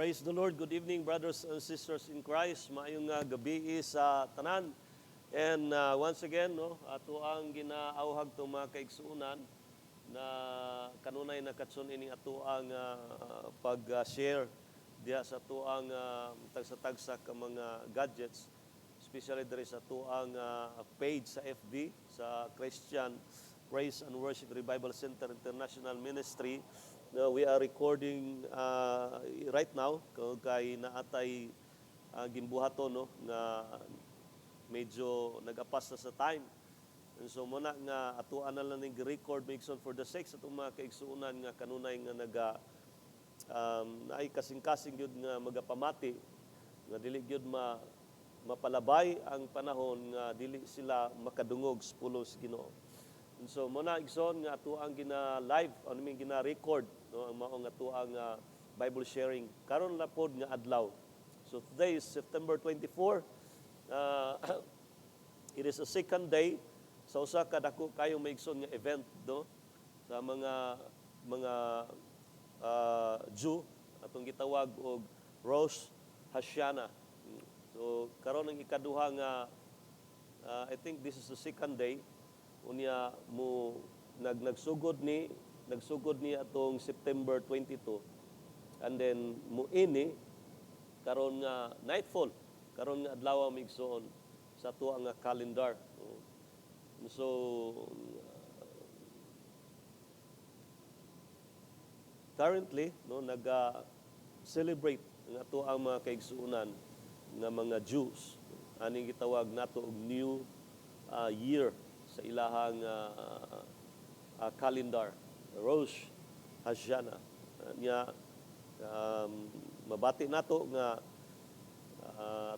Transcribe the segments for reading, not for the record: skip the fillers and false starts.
Praise the Lord. Good evening, brothers and sisters in Christ. Maayong gabi sa tanan. And once again, ato ang ginaawhag itong mga kaigsuunan na kanunay nakatsun ining ato ang pag-share diya sa ato ang tagsa-tagsa ka mga gadgets, especially diri sa ato ang page sa FB sa Christian Praise and Worship Revival Center International Ministry. We are recording right now kay naatay gimbuhaton nga medyo nagapas na sa time. And so muna nga atuan na lang ning record migson for the sake sa itong mga kaigsuunan nga kanunay nga naay kasing-kasing gyud nga magapamati nga dili gyud mapalabay ang panahon nga dili sila makadungog sa pulong sa Ginoo. And so muna igsoon nga ato ang gina-live o gina-record ang maong ato ang Bible sharing karon na pod nga adlaw. So today is September 24. It is a second day sa usa ka dako kayong maigsoon nga event sa mga Jew atong gitawag og Rosh Hashanah. So karon ang ikaduha nga I think this is the second day unya mo nagsugod ni atong September 22 and then muini karon nga nightfall karon nga adlaw migsoon sa ato nga calendar. So currently nag-celebrate ang ato ang mga kaigsuunan nga mga Jews aning gitawag nato og New Year sa ilahang calendar, Rosh Hashanah. Mabati nato nga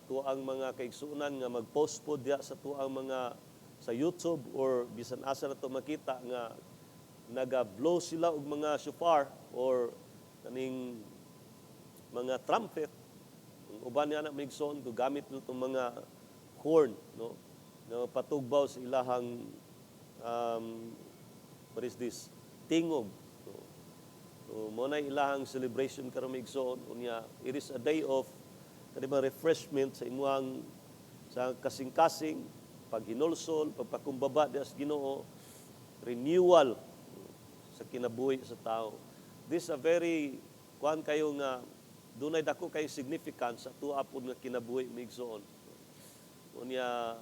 ato ang mga kaigsuunan nga mag-post po diya sa tuang mga sa YouTube or bisan asa nato makita nga naga-blow sila og mga shofar or kaning mga trumpet. Uban niya na migsoon gamit nito mga horn, na patugbaw sa ilahang what is this? Tingog. So mo na ilahang celebration karon migsoon unya it is a day of kanang refreshment sa imuang sa kasing-kasing paghinulsol, pagpakumbaba diha sa Ginoo, renewal sa kinabuhi sa tao. This a very kuan kayo nga dunay dako kay significance sa tuwa pod nga kinabuhi migsoon. Unya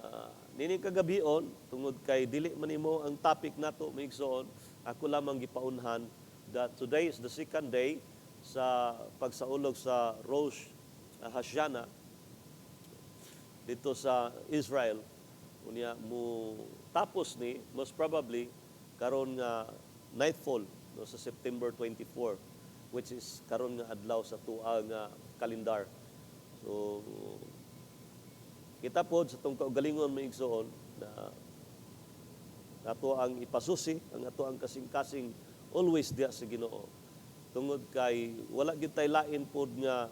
nini kagabion tungod kay dili man nimo ang topic nato migsoon, ako lamang gipaunhan that today is the second day sa pagsaulog sa Rosh Hashanah dito sa Israel. Unya mo tapos ni most probably karon nga nightfall sa September 24 which is karon nga adlaw sa tuang nga kalendar. So kita pod sa itong kaugalingon maigsoon na ato ang ipasusi, ang ato ang kasing-kasing always diya sa Ginoo. Tungod kay wala gyud tay lain pod nga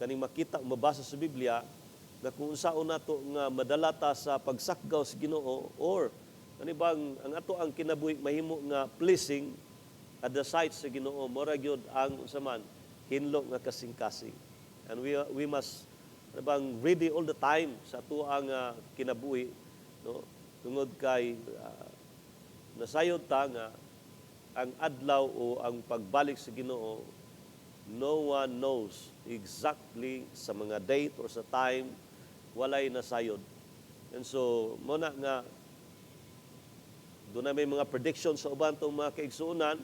kaning makita mabasa sa Biblia na kung unsaon nato nga madalata sa pagsakgaw sa Ginoo or kanibang ang ato ang kinabuhi mahimo nga pleasing at the sight sa Ginoo mora gyud ang unsa man hinlo nga kasing-kasing. And we must bang ready all the time sa tuang kinabuhi tungod kay nasayod ta nga ang adlaw o ang pagbalik sa Ginoo no one knows exactly sa mga date or sa time walay nasayod. And so muna nga doon na may mga predictions sa uban tong mga kaigsuunan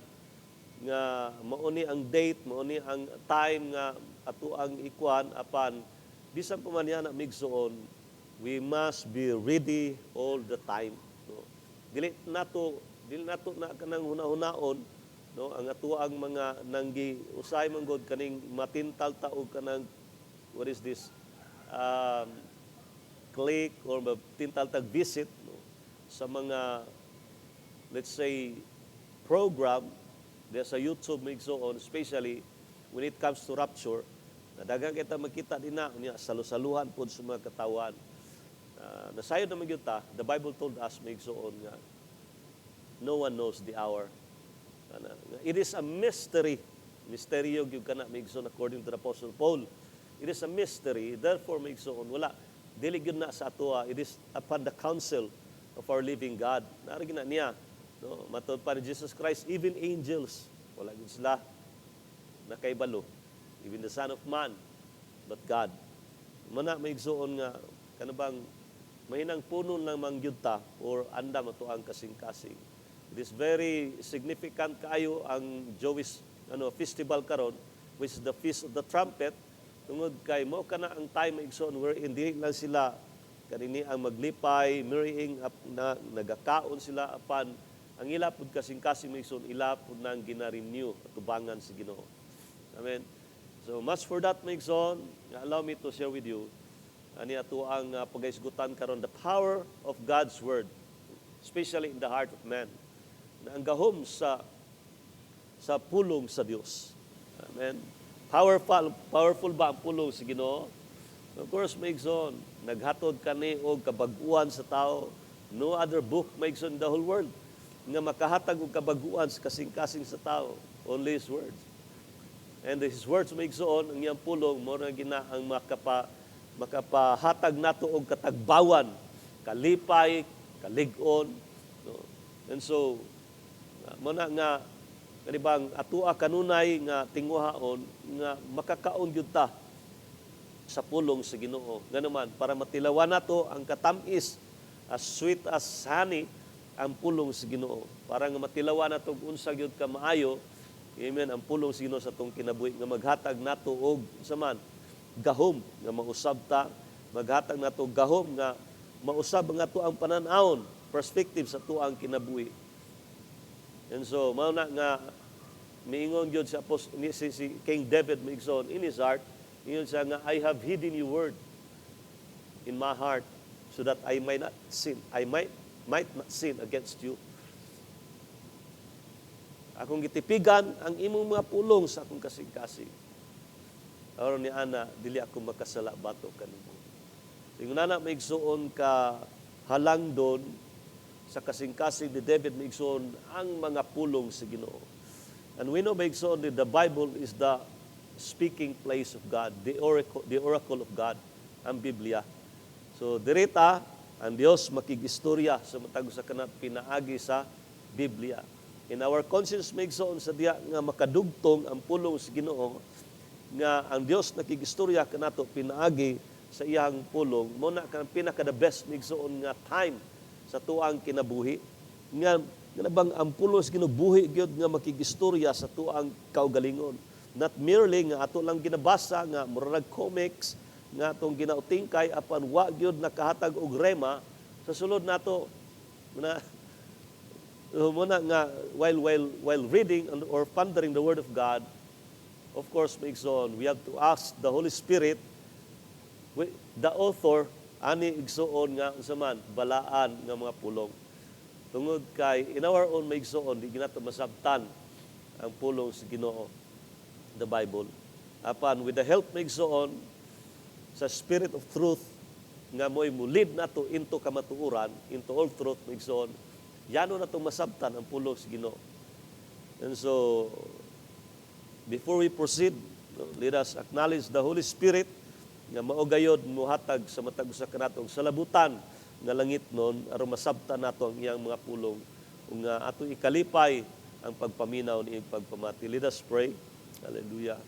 nga mauni ang date, mauni ang time nga ato ang ikuan apan bisan pa man yan migsoon, we must be ready all the time. Dili nato na kanang hunahon ang ato ang mga nanggi usay man god kaning matintal taog kanang what is this click or matintal tag visit sa mga let's say program there sa YouTube migsoon, especially when it comes to rapture. Daghang kita makita din na unya salusaluhan pod sa mga katawan. Nasayod naman gyud ta, the Bible told us migsoon nga no one knows the hour. It is a mystery Misteryo gyud kana maigsoon according to the Apostle Paul. It is a mystery, therefore maigsoon wala dili gyud na sa atoa, it is upon the counsel of our living God. Naara gina niya, no, matud pa ni Jesus Christ, even angels wala gyud sila nakaibalo, even the Son of Man, but God. Mana maigsoon nga kanabang mahinang puno lang mangyudta or andam ato ang kasing-kasing. It is very significant kaayo ang Jewish festival karon, which is the Feast of the Trumpet. Tungod kay mo kana ang time maigsoon wherein dili lang sila kanini ang maglipay, marrying up na nagakaon sila apan ang ila pud kasing-kasing maigsoon ila pud nang gina-renew atubangan si Ginoo. Amen. So much for that maigsoon. Allow me to share with you ani ato ang pagaisgutan karon the power of God's word, especially in the heart of man. Na ang gahom sa pulong sa Dios. Amen. Powerful ba ang pulong sa Ginoo? Of course, maigsoon, naghatod kani og kabag-uan sa tao. No other book maigsoon in the whole world nga makahatag og kabag-uan sa kasing-kasing sa tao. Only His words. And His words maigsoon, ang iyang pulong mo na gina ang makapahatag nato og katagbawan, kalipay, kalig-on. No? And so, muna nga kanibang atua kanunay nga tinguhaon nga makakaon gyud ta sa pulong sa Ginoo. Nga naman para matilawan nato ang katamis as sweet as honey ang pulong sa Ginoo. Para nga matilawan nato unsa gyud ka maayo, amen, ang pulong sa Ginoo sa tong kinabuhi nga maghatag nato og saman gahom nga mausab ta, maghatag nato gahom nga mausab nga to ang panan-awon, perspective sa tuang kinabuhi. And so, mao na nga miingon gyud si King David maigsoon in his heart, ingon siya nga I have hidden your word in my heart so that I might not sin. I might not sin against you. Akong gitipigan ang imong mga pulong sa akong kasing-kasing. Aron ni ana dili ako makasala bato kanimo. Ingon na maigsoon ka halangdon sa kasing-kasing ni David maigsoon ang mga pulong sa Ginoo. And we know maigsoon the Bible is the speaking place of God, the oracle of God, ang Biblia. So dirita ang Dios makigistorya sa matag sa kanat pinaagi sa Biblia. In our conscience maigsoon sa diya nga makadugtong ang pulong sa Ginoo nga ang Dios nakigistorya kanato pinaagi sa iyang pulong mo na kan pinaka the best maigsoon nga time sa tuang kinabuhi nga bang ang pulos ginubuhi gyud nga makigistorya sa tuang kaugalingon, not merely nga ato lang ginabasa nga murag comics nga atong ginautingkay apan wa gyud nakahatag og rema sa sulod nato na muna nga while reading or pondering the word of God. Of course, maigsoon, we have to ask the Holy Spirit, the author ani igsoon nga unsa man balaan nga mga pulong. Tungod kay in our own maigsoon di ginato masabtan ang pulong sa Ginoo, the Bible. Apan with the help maigsoon sa Spirit of truth nga mo'y mulid nato into kamatuoran, into all truth maigsoon, yano nato masabtan ang pulong sa Ginoo. And so before we proceed, let us acknowledge the Holy Spirit nga mao gayod muhatag sa matag usa kanatong salabutan nga langit nun aron masabtan nato ang iyang mga pulong ug nga ato ikalipay ang pagpaminaw ni pagpamati. Let us pray. Hallelujah.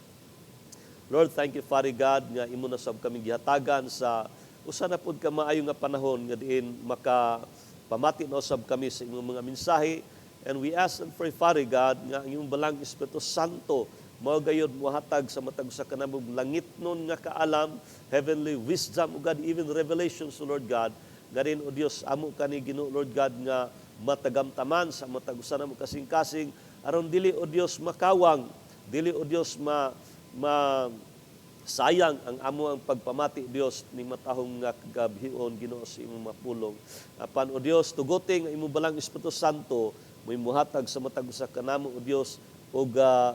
Lord, thank you, Father God, nga imo na sab kami gihatagan sa usa na pud ka maayo nga panahon nga diin makapamati na usab kami sa imong mga mensahe. And we ask and pray, Father God, nga ang imong balang Espiritu Santo mao gayud mohatag sa matag sa kanamong langit nun nga kaalam, heavenly wisdom, o God, even revelations, Lord God. Garin, O Dios, amo kani Ginoo, Lord God, nga matagamtaman sa matag usa namo kasing-kasing aron dili, O Dios, makawang, dili, O Dios, sayang ang amo ang pagpamati, Dios, ni matahong nga kagabhion Ginoo sa imong mapulong. Apan, O Dios, tugoting ang imong balang Espiritu Santo mo'y muhatag sa matag usa kanamo, O Dios, o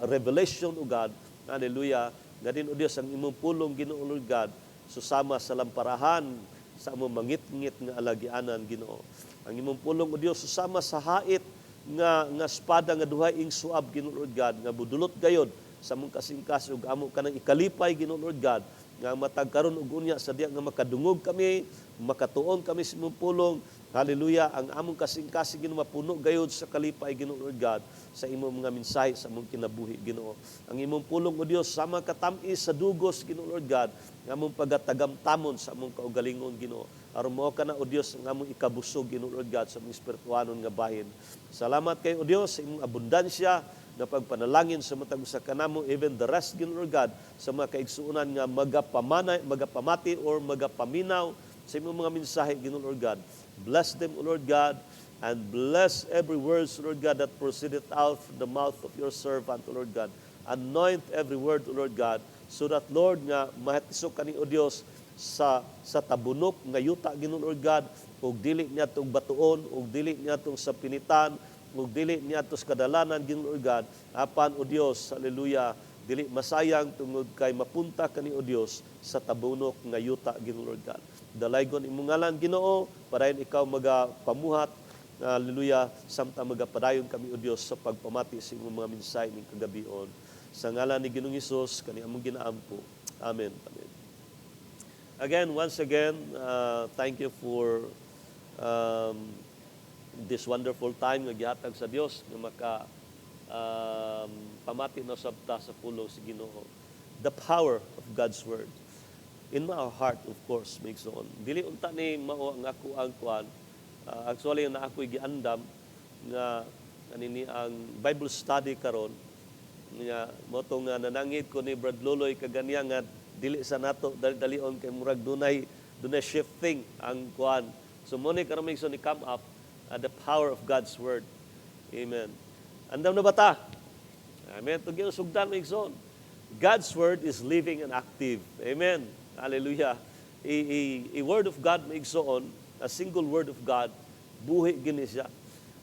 revelation, O God. Hallelujah. Nga din, O Dios, ang imong pulong Ginoo, Lord God, susama sa lamparahan sa among mangit-ngit nga alagianan, Ginoo. Ang imong pulong, O Dios, susama sa hait nga espada nga duhay ing suab, Ginoo, Lord God, nga budulot gayod sa mong kasing-kasing ug amo kanang ikalipay Ginoo Lord God nga matag karon ug unya sa diya nga makadungog kami, makatuon kami sa imong pulong. Hallelujah, ang among kasing-kasing Ginoo mapuno gayud sa kalipay Ginoo Lord God sa imong mga mensahe sa among kinabuhi Ginoo. Ang imong pulong o Dios sama katamis sa dugos Ginoo Lord God nga among pagatagamtamon sa among kaugalingon Ginoo. Aron mao kana o Dios ang among ikabusog Ginoo Lord God sa among espirituhanon nga bahin. Salamat kay o Dios sa imong abundansya na pagpanalangin sa matag usa kanamo, even the rest Ginoo God sa mga kaigsuonan nga magapamati or magapaminaw sa imong mga mensahe Ginoo God. Bless them, O Lord God, and bless every word, O Lord God, that proceedeth out from the mouth of your servant, O Lord God. Anoint every word, O Lord God, so that, Lord, nga mahatisok kani O Dios sa tabunok nga yuta Ginoo Lord God, ug dili niya tong batuon, ug dili niya tong sa pinitan, ug dili niya tos kadalanan Ginoo Lord God, apan O Dios, hallelujah, dili masayang tungod kay mapunta kani O Dios sa tabunok nga yuta Ginoo Lord God. Dalaygon imong ngalan Ginoo, parayon ikaw magapamuhat, hallelujah, samtang magapadayon kami O Dios sa pagpamati sa imong mga mensahe ning kagabion. Sa ngalan ni Ginoong Hesus kani among ginaampo. Amen. Amen. Again, once again, thank you for this wonderful time nga gihatag sa Dios nga maka pamati na sabta sa pulong si Ginoo. The power of God's word in my heart, of course, makes on. Dili unta ni mao ang ako ang kuan. Actually na ako'y giandam nga kanini ang Bible study karon nga moto nga nanangit ko ni Brad Loloy kaganiya nga dili sa nato dali-dalion kay murag dunay shifting ang kuan. So mo ni karon makes on come up the power of God's word. Amen. Andam na bata? Amen. Tugyo sugdan makes on. God's word is living and active. Amen. Hallelujah. A word of God makes on, a single word of God, buhi gini siya.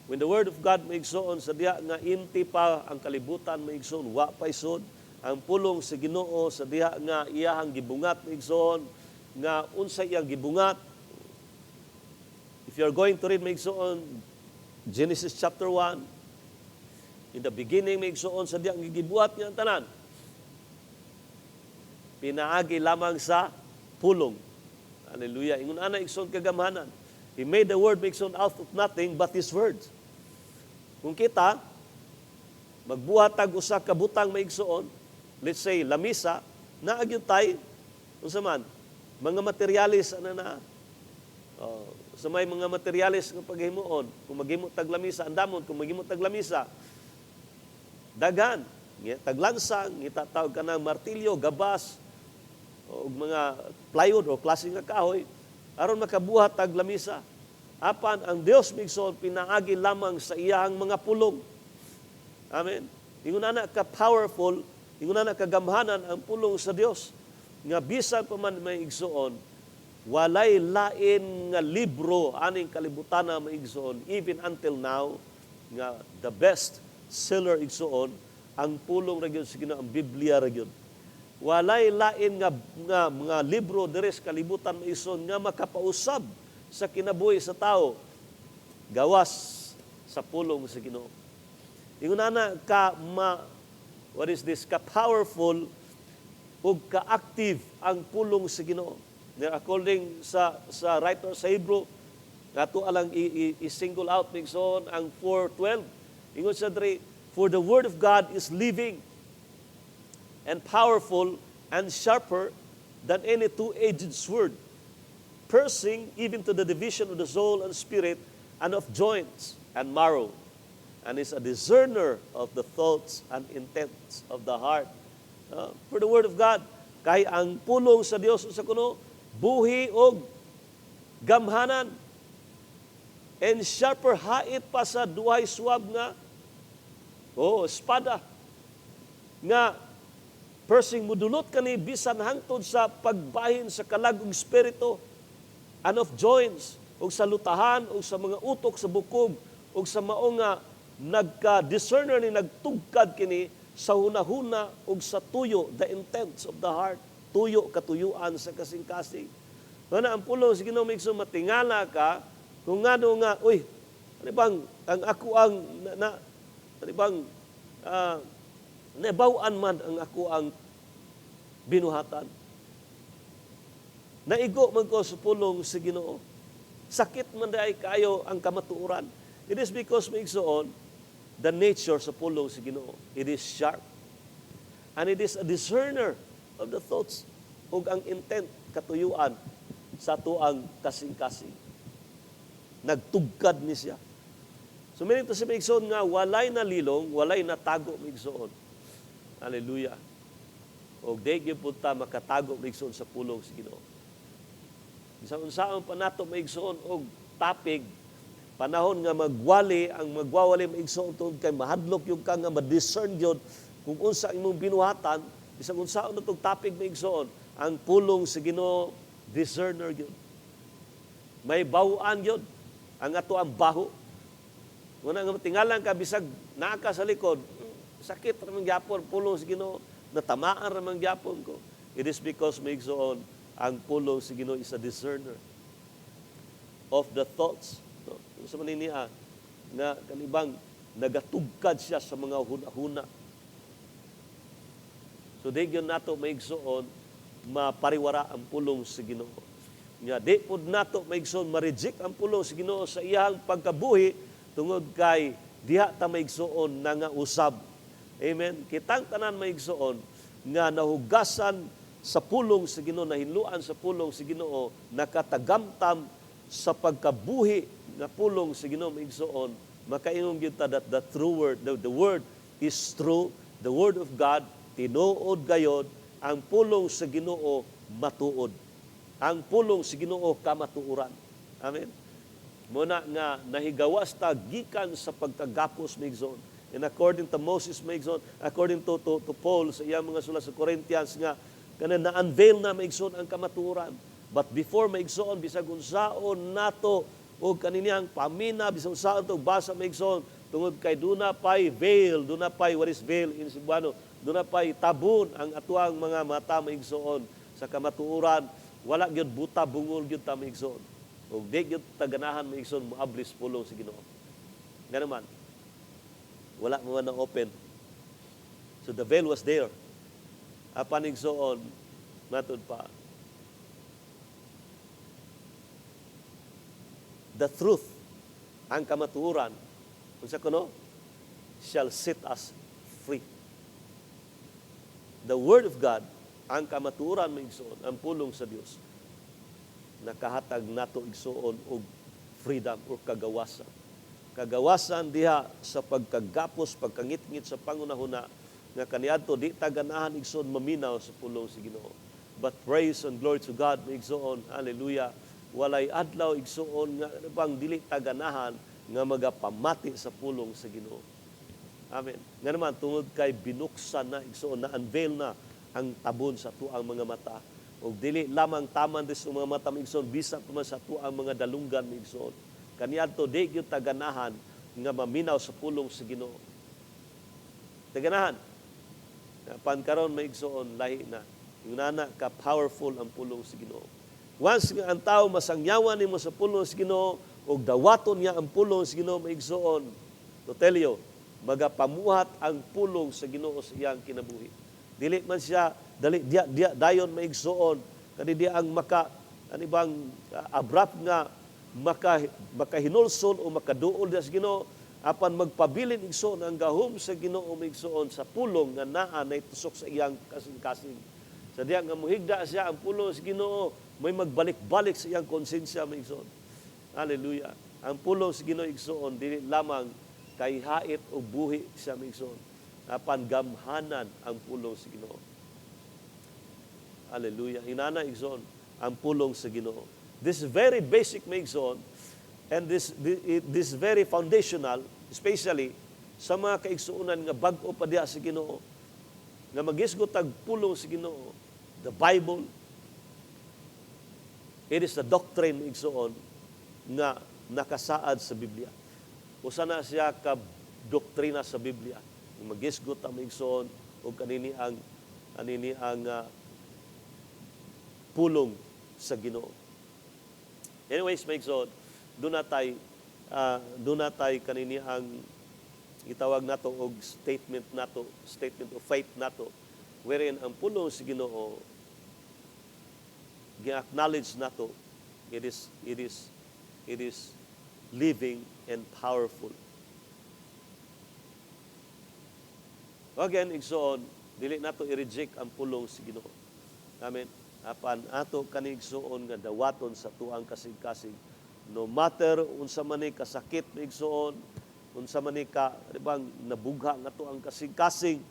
When the word of God makes on, sa diha nga inti pa ang kalibutan makes on, wa pa isod, ang pulong sa Ginoo sa diha nga iyahang gibungat makes on, nga unsa iyang gibungat. If you're going to read makes on Genesis chapter 1, in the beginning makes on sa diha nga gibuhat niya ang tanan. Pinaagi lamang sa pulong. Hallelujah. Ingon ana igsoon kagamhanan. He made the word make sound out of nothing but His words. Kung kita, magbuhat tag usa ka butang maigsoon, let's say, lamisa, naagyod tay, unsa man, mga materialis, sa may mga materialis nga paghimuon, kung maghimo tag lamisa, andamon, kung maghimo tag lamisa, dagan, taglansang, itatawag ka ng martilyo, gabas, o mga plywood o klase nga kahoy, aron makabuhat tag lamisa. Apan ang Dios migson pinaagi lamang sa iyang mga pulong. Amen. Ingon ana ka powerful, ingon ana ka gamhanan ang pulong sa Dios. Nga bisan pa man may igsoon, walay lain nga libro aning kalibutan na maigsoon even until now nga the best seller igsoon ang pulong ra gyud sa Ginoo, ang Biblia ra gyud. Walay lain nga mga libro diri sa kalibutan maison nga makapausab sa kinabuhi sa tao gawas sa pulong sa Ginoo. Ingon ana ka powerful ug ka-active ang pulong sa Ginoo. According sa writer sa Hebrew, ato alang i-single out migson ang 4:12. Ingon sa diri, for the word of God is living and powerful and sharper than any two-edged sword, piercing even to the division of the soul and spirit and of joints and marrow, and is a discerner of the thoughts and intents of the heart. For the word of God, kay ang pulong sa Dios sa kuno, buhi og gamhanan, and sharper hait pa sa duhay suwab nga espada, nga persing mudulot kani bisan hangtod sa pagbahin sa kalagong espiritu and of joints, ug sa lutahan, ug sa mga utok sa bukog, ug sa mao nga nagka-discerner ni nagtugkad kini sa hunahuna ug sa tuyo, the intents of the heart, tuyo katuyuan sa kasing-kasing. Nga ang pulong sa Ginoo migso matingala ka kung ngano nga, ano bang ang ako ang ano bang Nabawan man ang ako ang binuhatan. Naigo man ko sa pulong sa Ginoo. Sakit man dahil kayo ang kamatuoran. It is because maigsoon, the nature sa pulong sa Ginoo. It is sharp. And it is a discerner of the thoughts ug ang intent, katuyuan sa tuang kasing-kasing. Nagtugkad ni siya. So, meaning to si maigsoon nga, walay nalilong, walay natago maigsoon. Hallelujah. O di gyud pud ta makatago maigsoon sa pulong sa Ginoo. Bisan unsaon pa nato maigsoon og tapig, panahon nga magwali, ang magwawali maigsoon tungod kay mahadlok yung ka nga ma-discern gyud kung unsa imong binuhatan, bisan unsaon natong tapig maigsoon, ang pulong sa Ginoo discerner gyud. May baw-an gyud ang ato ang baho. Una nga tingalan ka bisag naa ka sa likod, sakit ra man gyapon pulong sa Ginoo, natamaan ra man gyapon ko. It is because maigsoon ang pulong sa Ginoo is a discerner of the thoughts. No? Sa maniniya nga kanibang nagatugkad siya sa mga huna-huna. So di gyud nato maigsoon mapariwara ang pulong sa Ginoo. Nga di pud nato maigsoon ma-reject ang pulong sa Ginoo sa iyang pagkabuhi tungod kay diha ta maigsoon na nga usab. Amen. Kitang tanan maigsoon nga nahugasan sa pulong sa Ginoo, nahinluan sa pulong sa Ginoo, nakatagamtam sa pagkabuhi nga pulong sa Ginoo maigsoon, makaingon gyud ta that the true word, the word is true, the word of God tinuod gayod, ang pulong sa Ginoo matuod. Ang pulong sa Ginoo kamatuoran. Amen. Muna nga nahigawas ta gikan sa pagkagapos maigsoon. And according to Moses maigsoon, according to Paul sa iyang mga sulat sa Corinthians nga kanang na-unveil na maigsoon ang kamatuoran. But before maigsoon bisag unsaon nato o kaniniyang pamina bisag unsaon to basa maigsoon tungod kay duna pay veil, duna pay what is veil in Cebuano, duna pay tabon ang atuang mga mata maigsoon sa kamatuoran. Wala gyud buta bungol gyud ta maigsoon. O di gyud taganahan maigsoon moablis pulong sa Ginoo. Nga naman, wala mo na open. So the veil was there. Apan igsoon, matod pa. The truth, ang kamatuoran, unsa kuno, shall set us free. The Word of God, ang kamatuoran maigsoon, ang pulong sa Dios, nakahatag nato igsoon og freedom or kagawasan. Kagawasan diha sa pagkagapos, pagkangit-ngit sa pangunahuna nga kaniadto di ta ganahan igsoon maminaw sa pulong sa Ginoo. But praise and glory to God igsoon, hallelujah. Walay adlaw igsoon nga pang dili ta ganahan nga magapamati sa pulong sa Ginoo. Amen. Nga naman tungod kay binuksan na igsoon na unveil na ang tabon sa tuang mga mata. O dili lamang taman dis mga mata igsoon bisa pa man sa tuang mga dalunggan igsoon. Kaniadto di gyud ta ganahan nga maminaw sa pulong sa Ginoo. Taganahan. Pan karon maigsoon lahi na. Yung nana ka powerful ang pulong sa Ginoo. Once nga ang tao masangyawan nimo sa pulong sa Ginoo ug dawaton niya ang pulong sa Ginoo maigsoon, to tell you, magapamuhat ang pulong sa Ginoo sa iyang kinabuhi. Dili man siya dayon maigsoon kani di ang anibang abrupt nga makahinulson o makaduol sa Ginoo apan magpabilin igsoon ang gahom sa Ginoo maigsoon sa pulong nga naa na itusok sa iyang kasing-kasing. Sa diya nga muhigda siya ang pulong sa Ginoo, may magbalik-balik sa iyang konsensya maigsoon. Hallelujah. Ang pulong sa Ginoo igsoon dili lamang kay hait o buhi siya maigsoon, apan gamhanan ang pulong sa Ginoo. Hallelujah. Inana igsoon ang pulong sa Ginoo. This very basic maigsoon and this very foundational, especially sa mga kaigsuunan nga bag-o pa diha sa Ginoo, nga magisgot tag pulong sa Ginoo, the Bible, it is the doctrine igsoon nga nakasaad sa Biblia. Usa na siya ka doktrina sa Biblia. Magisgot ang igsoon o kanini ang pulong sa Ginoo. Anyways, maigsoon, doon natay kanini ang Gitawag nato og statement of faith nato, wherein ang pulong sa Ginoo gi-acknowledge nato it is living and powerful. Again, igsoon, dili nato i-reject ang pulong sa Ginoo. Amen. Apan ato kani igsoon nga dawaton sa tuang kasig-kasig, no matter unsa man ni kasakit igsoon, unsa man ni ka bang nabugha nga tuang kasig-kasig,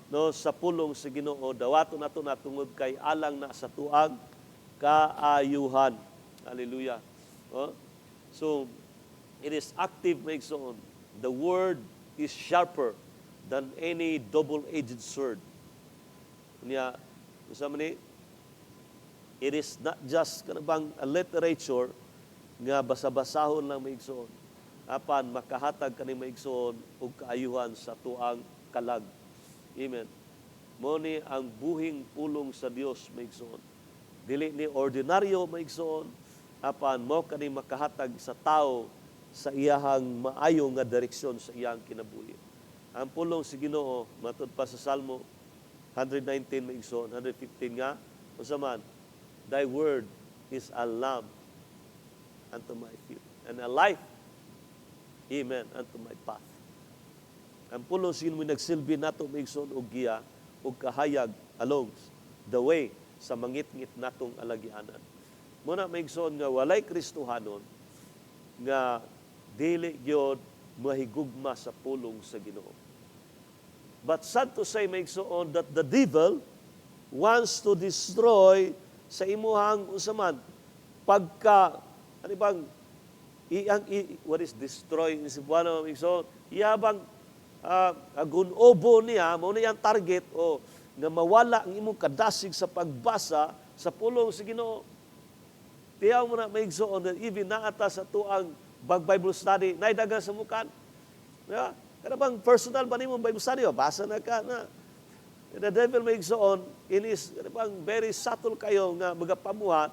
no, sa pulong sa Ginoo, dawaton nato natungod kay alang na sa tuang kaayuhan. Hallelujah. Oh? So, it is active igsoon. The word is sharper than any double-edged sword. Niya, unsa man ni, it is not just kanabang a literature nga basa-basahon lang maigsoon. Apan makahatag kani maigsoon og kaayuhan sa tuang kalag. Amen. Mo ni ang buhing pulong sa Dios maigsoon. Dili ni ordinaryo maigsoon, apan mo kani makahatag sa tao sa iyahang maayo nga direksyon sa iyang kinabuhi. Ang pulong sa Ginoo matud pa sa Salmo 119 maigsoon, 115 nga unsa man, thy word is a lamp unto my feet and a light, amen, unto my path. Ang pulong sa Ginoo nagsilbi nato maigsoon og giya og kahayag along the way sa mangit-ngit natong alagianan. Muna maigsoon nga walay Kristohanon nga dili gyud mahigugma sa pulong sa Ginoo. But sad to say, maigsoon, that the devil wants to destroy sa imuhang usaman pagka ano bang what is destroy in Cebuano maigsoon, iyabang agunobo niya mao na yang target o nga mawala ang imong kadasig sa pagbasa sa pulong sa Ginoo. Tiyaw mo na maigsoon that even naata sa tuang Bible study, naidagan sa mukan. Yeah. Kada bang personal ba nimo Bible study? Basa na ka na. The devil maigsoon, inis, kada bang very subtle kayo nga magapamuhat,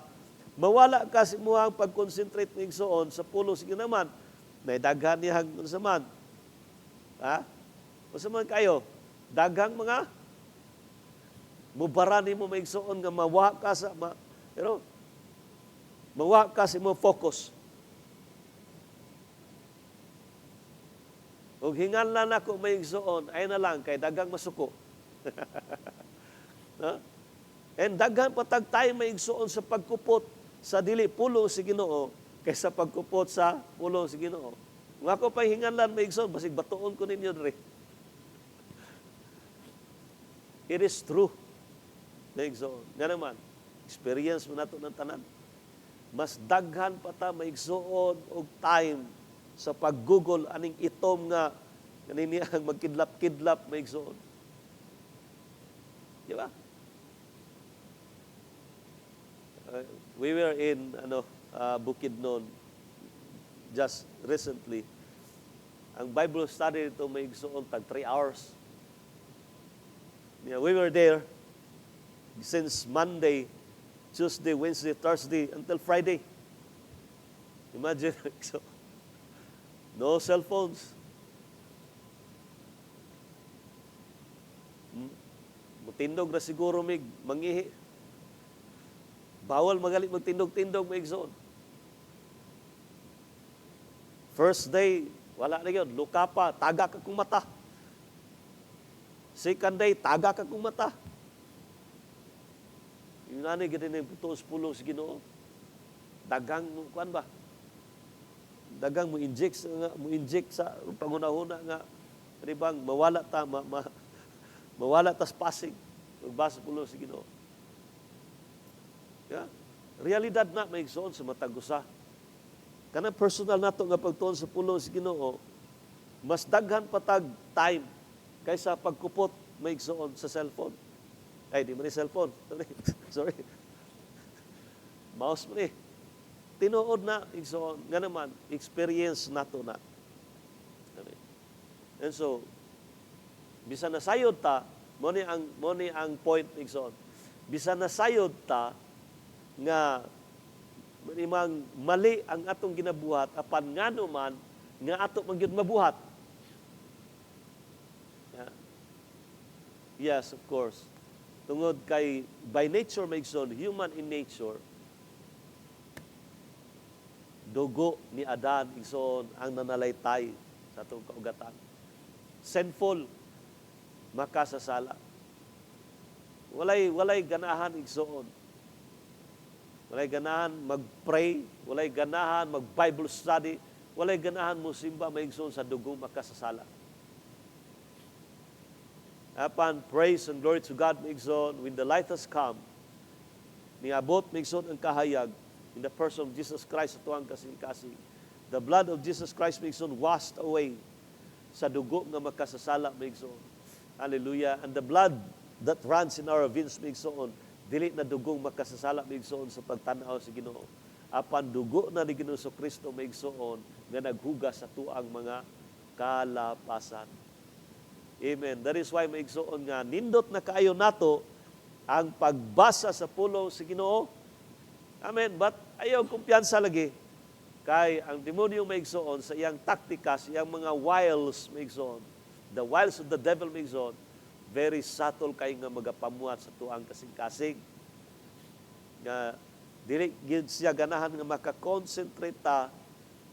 mawala ka sa imuhang pag-concentrate maigsoon sa pulong sa Ginoo naman. Naidaghan niya sa man. Ha? Unsa man kayo? Daghang mga mubara nimo maigsoon nga mawa ka sa mawa ka sa imong focus. Og hinganlan ako maigsoon, ay na lang kay daghang masuko. No? And daghan patag tayo maigsoon sa pagkupot sa dili pulong sa Ginoo kaysa pagkupot sa pulong sa Ginoo. Nga ko pa hinganlan maigsoon, basig batuon ko ninyo diri. It is true. Maigsoon. Nga naman, experience mo nato ng tanan. Mas daghan pa ta maigsoon og time sa pag-google aning itom nga kanini ang magkidlap-kidlap maigsoon. Di ba? We were in Bukidnon just recently. Ang Bible study dito maigsoon tag 3 hours. Yeah, we were there since Monday, Tuesday, Wednesday, Thursday until Friday. Imagine, so, no cell phones. Mutindog na siguro mig mangihi. Bawal magalit magtindog-tindog maigsoon. First day, wala na yun. Luka pa, taga ka kong mata. Second day, taga ka kong mata. Yung nanay, ganun yung putos pulong sa Ginoo. Dagang, kuan ba? Dagang mo inject sa pangunahuna nga ribang mawala ta mawala tas pasig magbasa pulong sa Ginoo. Yeah. Realidad na maigsoon sa matag usa. Kanang personal nato nga pagtuon sa pulong sa Ginoo, mas daghan patag time kaysa pagkupot maigsoon sa cellphone. Ay, di man ni cellphone. Sorry. Mouse man eh. Tinuod na, igsoon, nga naman, experience nato na. And so, bisan na sayod ta, mo ni ang point, igsoon. Bisan na sayod ta, nga manimang mali ang atong ginabuhat, apan nga naman, nga ato magyud mabuhat. Yeah. Yes, of course. Tungod kay by nature maigsoon, human in nature, dugo ni Adan igsoon ang nanalaytay sa atong kaugatan. Sinful, makasasala. Walay ganahan igsoon. Walay ganahan mag-pray, walay ganahan mag-Bible study, walay ganahan mo simba maigsoon sa dugong makasasala. Apan praise and glory to God maigsoon when the light has come, niabot maigsoon ang kahayag in the person of Jesus Christ sa tuwang kasing-kasing. The blood of Jesus Christ maigsoon washed away sa dugo nga makasasala maigsoon. Hallelujah. And the blood that runs in our veins maigsoon, dili na dugong makasasala maigsoon sa pagtanaw sa Ginoo. Apan dugo na ni Ginoo Kristo maigsoon nga naghugas sa tuang mga kalapasan. Amen. That is why maigsoon nga nindot na kaayo nato ang pagbasa sa pulong sa Ginoo. Amen. But ayaw kumpiyansa lagi kay ang demonyo maigsoon sa iyang taktika, sa iyang mga wiles maigsoon. The wiles of the devil maigsoon, very subtle kay nga magapamuhat sa tuang kasing-kasing. Nga dili gyud siya ganahan nga makakonsentrate ta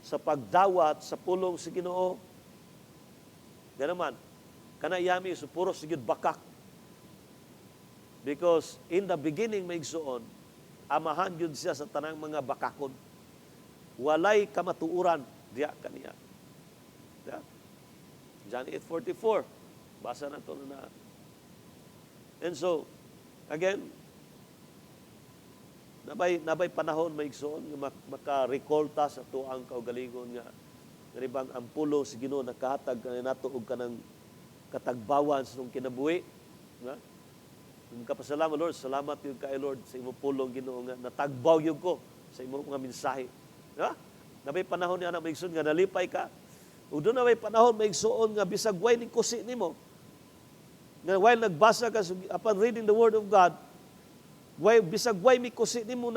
sa pagdawat sa pulong sa Ginoo. Ganaman kana yami so puro sigid bakak. Because in the beginning maigsoon, amahan yun siya sa tanang mga bakakon. Walay kamatuuran diya kaniya. Yeah? John 8:44. Basa na ito na. And so, again, nabay panahon maigsoon nga maka-recall ta sa tuang kaugalingon nga nganibang ang pulo si Ginoo nakahatag nato og kanang katagbawan sa itong kinabuhi. Nga? Kapasalamat, Lord. Salamat yun kay Lord sa imong pulong Ginoo nga natagbaw yun ko sa imong mga mensahe. Nga? Nabay panahon ni anak maigsoon nga nalipay ka. O doon nabay panahon maigsoon nga bisag way ni kusi nimo. Nga while nagbasa ka upon reading the Word of God, bisag way mi kusi nimo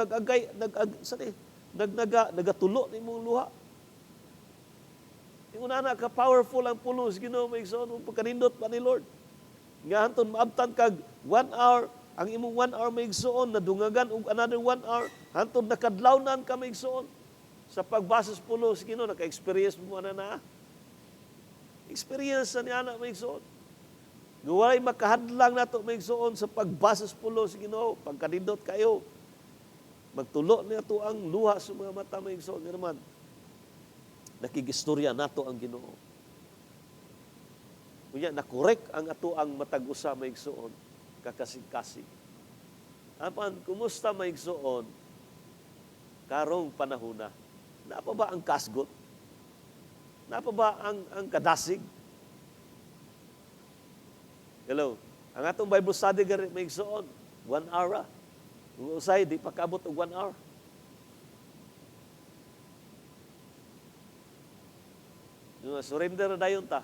nagatulo nimo luha. Ingon na ka powerful ang pulo sa Ginoo maigsoon ug pagkanindot pa ni Lord. Nga hanton maabtan kag 1 hour, ang imong 1 hour maigsoon nadungagan og another 1 hour, hanton nakadlawnan ka maigsoon sa pagbasa sa pulo sa Ginoo. Naka-experience mo na. Experience ni ana maigsoon. Nga walay makahadlang nato maigsoon sa pagbasa sa pulo sa Ginoo, pagkanindot kayo. Magtulo nato ang luha sa mga mata maigsoon. Nga naman nakigistorya nato ang Ginoo. Unya na-correct ang ato ang matag-usa maigsoon kakasing-kasing. Apan kumusta maigsoon karong panahona? Napa ba ang kasgot? Napa ba ang kadasig? Hello. Ang atong Bible study gari maigsoon 1 hour. Kung usay di pa kaabot og 1 hour. Surrender na dayon ta.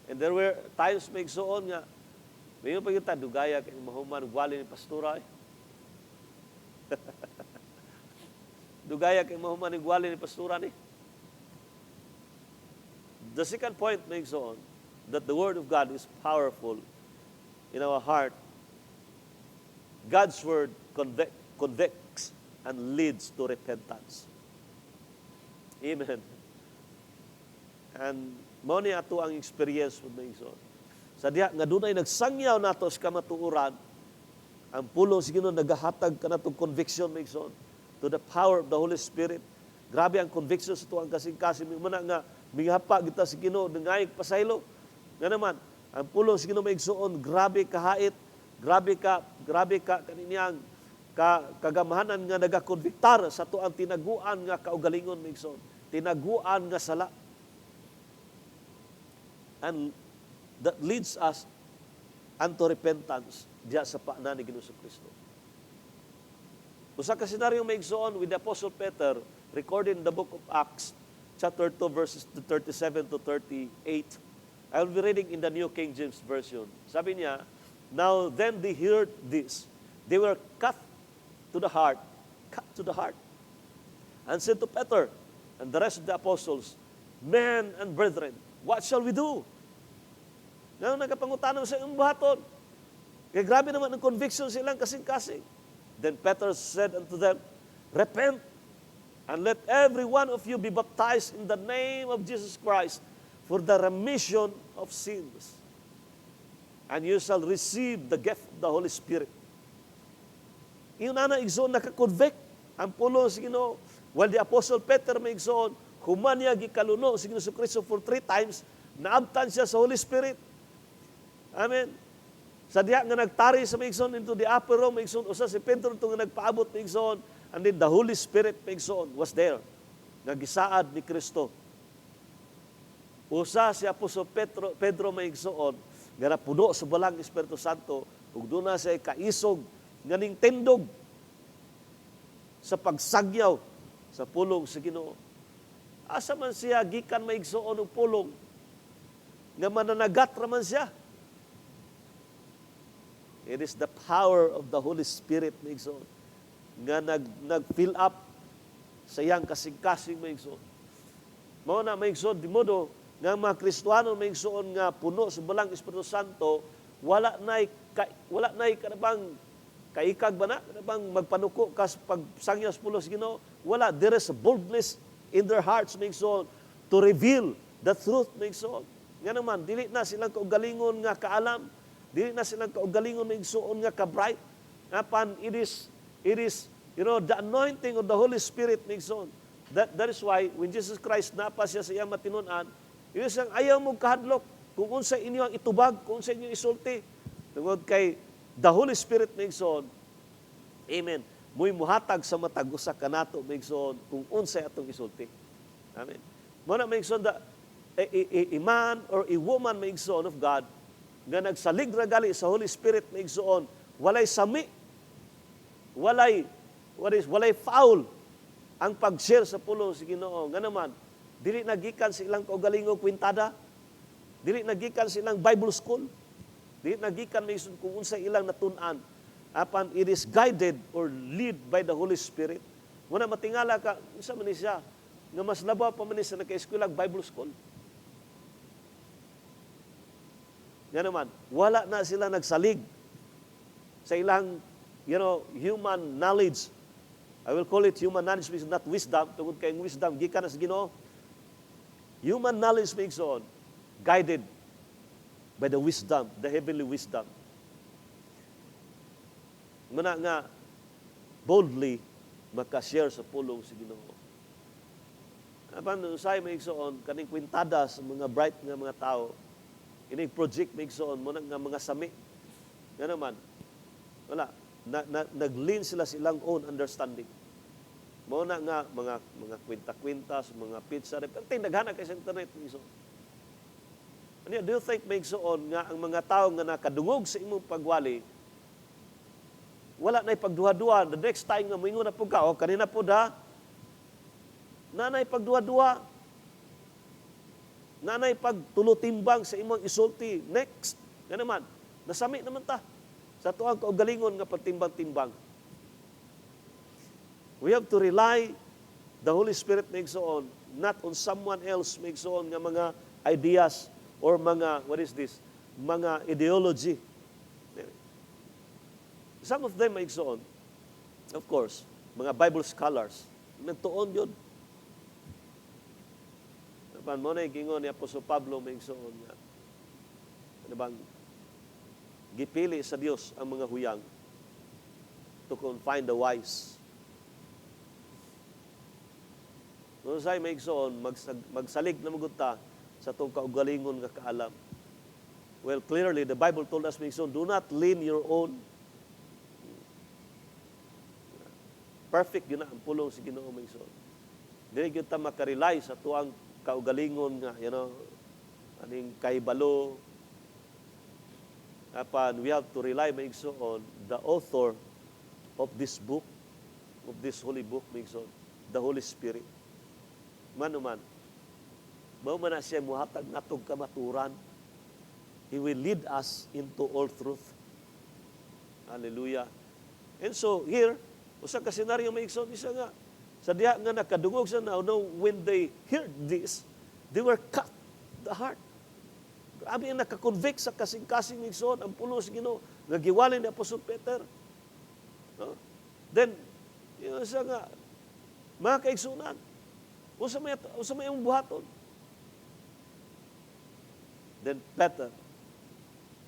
And there were times maigsoon nga mayon pa kita dugaya kay mahuman gwali ni pastora. Dugaya kay mahuman ni gwali ni pastora ni. The second point maigsoon that the Word of God is powerful in our heart. God's Word convicts and leads to repentance. Amen. And mao ni ato ang experience with maigsoon. Sa diha nga dunay nagsangyaw nato sa kamatuoran, ang pulong sa Ginoo nagahatag kanatong conviction maigsoon to the power of the Holy Spirit. Grabe ang conviction sa tuang kasing-kasing man nga mihapa kita sa Ginoo dengay pasaylo. Nga naman ang pulong sa Ginoo maigsoon grabe kahait, grabe ka kaniyang kagamahanan nga nagakonviktar sa tuang tinaguan nga kaugalingon maigsoon. Tinaguan nga sala. And that leads us unto repentance diya sa paanan ni Ginoo Kristo. Usa ka senaryo maigsoon with the Apostle Peter recorded in the book of Acts chapter 2 verses 37 to 38. I will be reading in the New King James Version. Sabi niya, now then they heard this. They were cut to the heart, and said to Peter and the rest of the apostles, men and brethren, what shall we do? Nga nagapangutanaw sa iyong buhaton. Kaya grabe naman ang conviction silang kasing-kasing. Then Peter said unto them, repent, and let every one of you be baptized in the name of Jesus Christ for the remission of sins. And you shall receive the gift of the Holy Spirit. Iyon na igsoon nakakonvict ang pulong sa Ginoo. While the Apostle Peter may igsoon, humanya gikaluno sa Ginoo Kristo for 3 times, naabtan siya sa Holy Spirit. Amen. Sa diha nga nagtari sa maigsoon into the upper room, maigsoon, usa si Pedro ito nga nagpaabot maigsoon, and then the Holy Spirit maigsoon was there. Nagisaad ni Kristo. Usa si Apostol Pedro maigsoon, nga napuno sa balang Espiritu Santo, ug doon na siya kaisog, nga ning tindog sa pagsagyaw sa pulong sa Ginoo. Asa man siya gikan maigsoon og pulong, nga mananagat raman siya. It is the power of the Holy Spirit, maigsoon, nga nag-fill up sa iyang kasing-kasing, maigsoon. Mao na, maigsoon, di modo, nga mga Kristohano, maigsoon, nga puno sa balang Espiritu Santo, wala na'y kanabang kaikag ba na? Kanabang magpanuko kas pagsangyaw sa pulo sa Ginoo? Wala. There is a boldness in their hearts, maigsoon, to reveal the truth, maigsoon. Nga naman, dili na silang kaugalingon nga kaalam, dili na silang kaugalingon na igsuon nga ka-bright. Apan, it is, the anointing of the Holy Spirit na igsuon. That is why, when Jesus Christ napa siya sa iyang matinunan, yun siyang ayaw mong kahadlok kung unsa inyo ang itubag, kung unsa inyo isulti. Tungod kay the Holy Spirit na igsuon, amen, muy muhatag sa matag usa kanato na igsuon kung unsa atong isulti. Amen. Muna may igsuon, a man or a woman may igsuon of God, nga nagsalig ra gali sa Holy Spirit na igsuon, walay sami, walay foul ang pag-share sa pulong sa Ginoo. Nga naman, dili nagikan sa ilang kaugalingong kwintada, dili nagikan sa ilang Bible school, dili nagikan maison kung unsa ilang natun-an. Apan it is guided or lead by the Holy Spirit. Muna matingala ka, unsa man ni siya, nga mas labaw pa man ni sa naka-eskwela Bible school. Nga naman, wala na sila nagsalig sa ilang, human knowledge. I will call it human knowledge because not wisdom. Tungod kayong wisdom, gikan na sa Ginoo. Human knowledge makes on, guided by the wisdom, the heavenly wisdom. Muna nga, boldly, makashare sa pulong sa Ginoo. Apan, usay makes on, kaning kwintada sa mga bright nga mga tao, ining project maigsoon mo nga mga sami. Nga naman, wala, nag-lean sila silang own understanding. Mo na nga mga kwinta-kwintas, mga pizza, pero naghanap kay sa internet maigsoon. Ano, do you think maigsoon nga ang mga tao nga nakadungog sa imong pagwali, wala na'y pagduha-duha, the next time nga moingon na po ka, kanina po da, nanay pagduha-duha, nanay pagtulutimbang sa imong isulti. Next, nga naman, nasami naman ta sa tuang kaugalingon nga pagtimbang-timbang. We have to rely the Holy Spirit makes on, not on someone else makes on nga mga ideas or mga, mga ideology. Some of them makes on, of course, mga Bible scholars, nagtuon yun. Pan mo na ikingon ni Apostol Pablo may igsoon nga. Ano bang gipili sa Dios ang mga huyang to confine the wise. No say may igsoon magsalig na magunta sa tong kaugalingon nga kaalam. Well, clearly the Bible told us may igsoon, do not lean your own. Perfect yun na ang pulong sa Ginoo may igsoon. Dili gyud ta makarely sa tuang kaugalingon nga, aning kahibalo. Apan, we have to rely, maigsoon, the author of this book, of this holy book, maigsoon, the Holy Spirit. Manuman, mao man na siya muhatag natong kamaturan. He will lead us into all truth. Hallelujah. And so, here, usa ka senaryo maigsoon, isa nga, sa diha nga nakadungog sa now, when they heard this, they were cut the heart. Grabe ang nakakonvict sa kasing-kasing ng igsoon, ang pulo sa Ginoo, nga giwalay ni Apostol Peter. No? Then, yun siya nga, mga kaigsunan, unsa may ang buhaton? Then Peter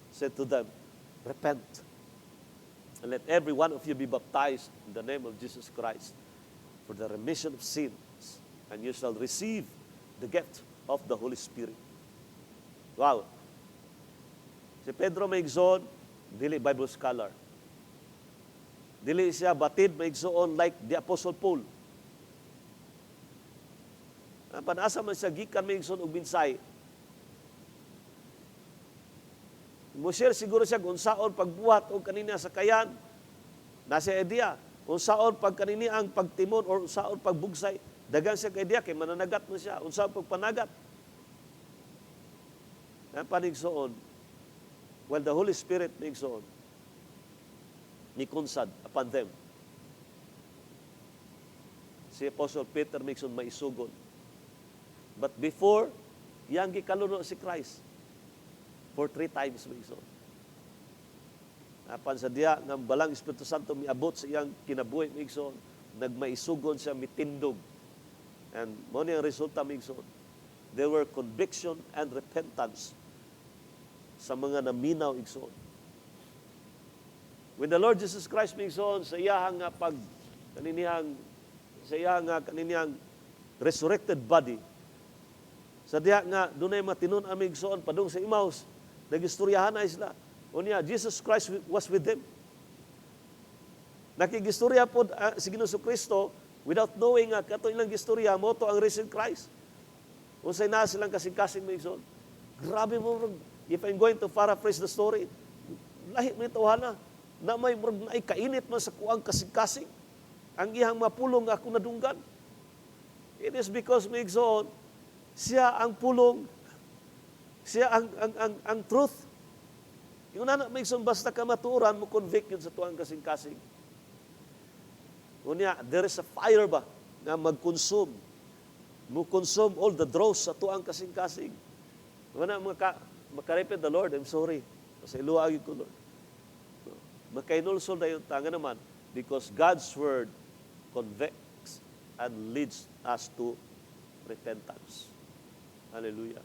said to them, repent, and let every one of you be baptized in the name of Jesus Christ for the remission of sins, and you shall receive the gift of the Holy Spirit. Wow. Si Pedro maigsoon, dili Bible scholar. Dili siya batid maigsoon like the Apostle Paul. Panasa man siya gikan maigsoon og minsay. Mo-share siguro siya kung unsaon pagbuhat o kanina sa kayan. Nasa idea. Unsaon pag kanini ang pagtimon or unsaon pagbugsay. Dagan siya kay idea kay mananagat mo siya. Unsaon pagpanagat. Ang panigsoon, well, the Holy Spirit maigsoon, nikunsad upon them. Si Apostle Peter maigsoon maisugon. But before, yang gikaluno si Christ for 3 times maigsoon. Apan sa diya nga balang Espiritu Santo miabot sa iyang kinabuhi maigsoon, nagmaisugon siya mitindog. And mo ni ang resulta maigsoon. There were conviction and repentance sa mga naminaw igsoon. When the Lord Jesus Christ maigsoon sa iyang kaniniyang resurrected body, sa diha nga dunay matinon amig igsoon padung sa Emmaus, nagistoryahan na sila. Unya Jesus Christ was with them. Nakigistorya po si Ginoong Kristo without knowing nga kato ilang gistorya mo to ang risen Christ. Unsay na silang kasing-kasing maigsoon. Grabe mo, if I'm going to paraphrase the story, lahi mo tawhana na may kainit man sa kuang kasing-kasing. Ang iyang mapulong ako nadunggan. It is because maigsoon, siya ang pulong, siya ang truth. Yung na maigsoon, basta ka maturan, mo convict yun sa tuang kasing-kasing. Unya, there is a fire ba na mag-consume. Mo consume all the dross sa tuang kasing-kasing. Wala makarepent the Lord, I'm sorry. Kasi iluagi ko, Lord. Makainulsol na yung tanga naman because God's Word convicts and leads us to repentance. Hallelujah.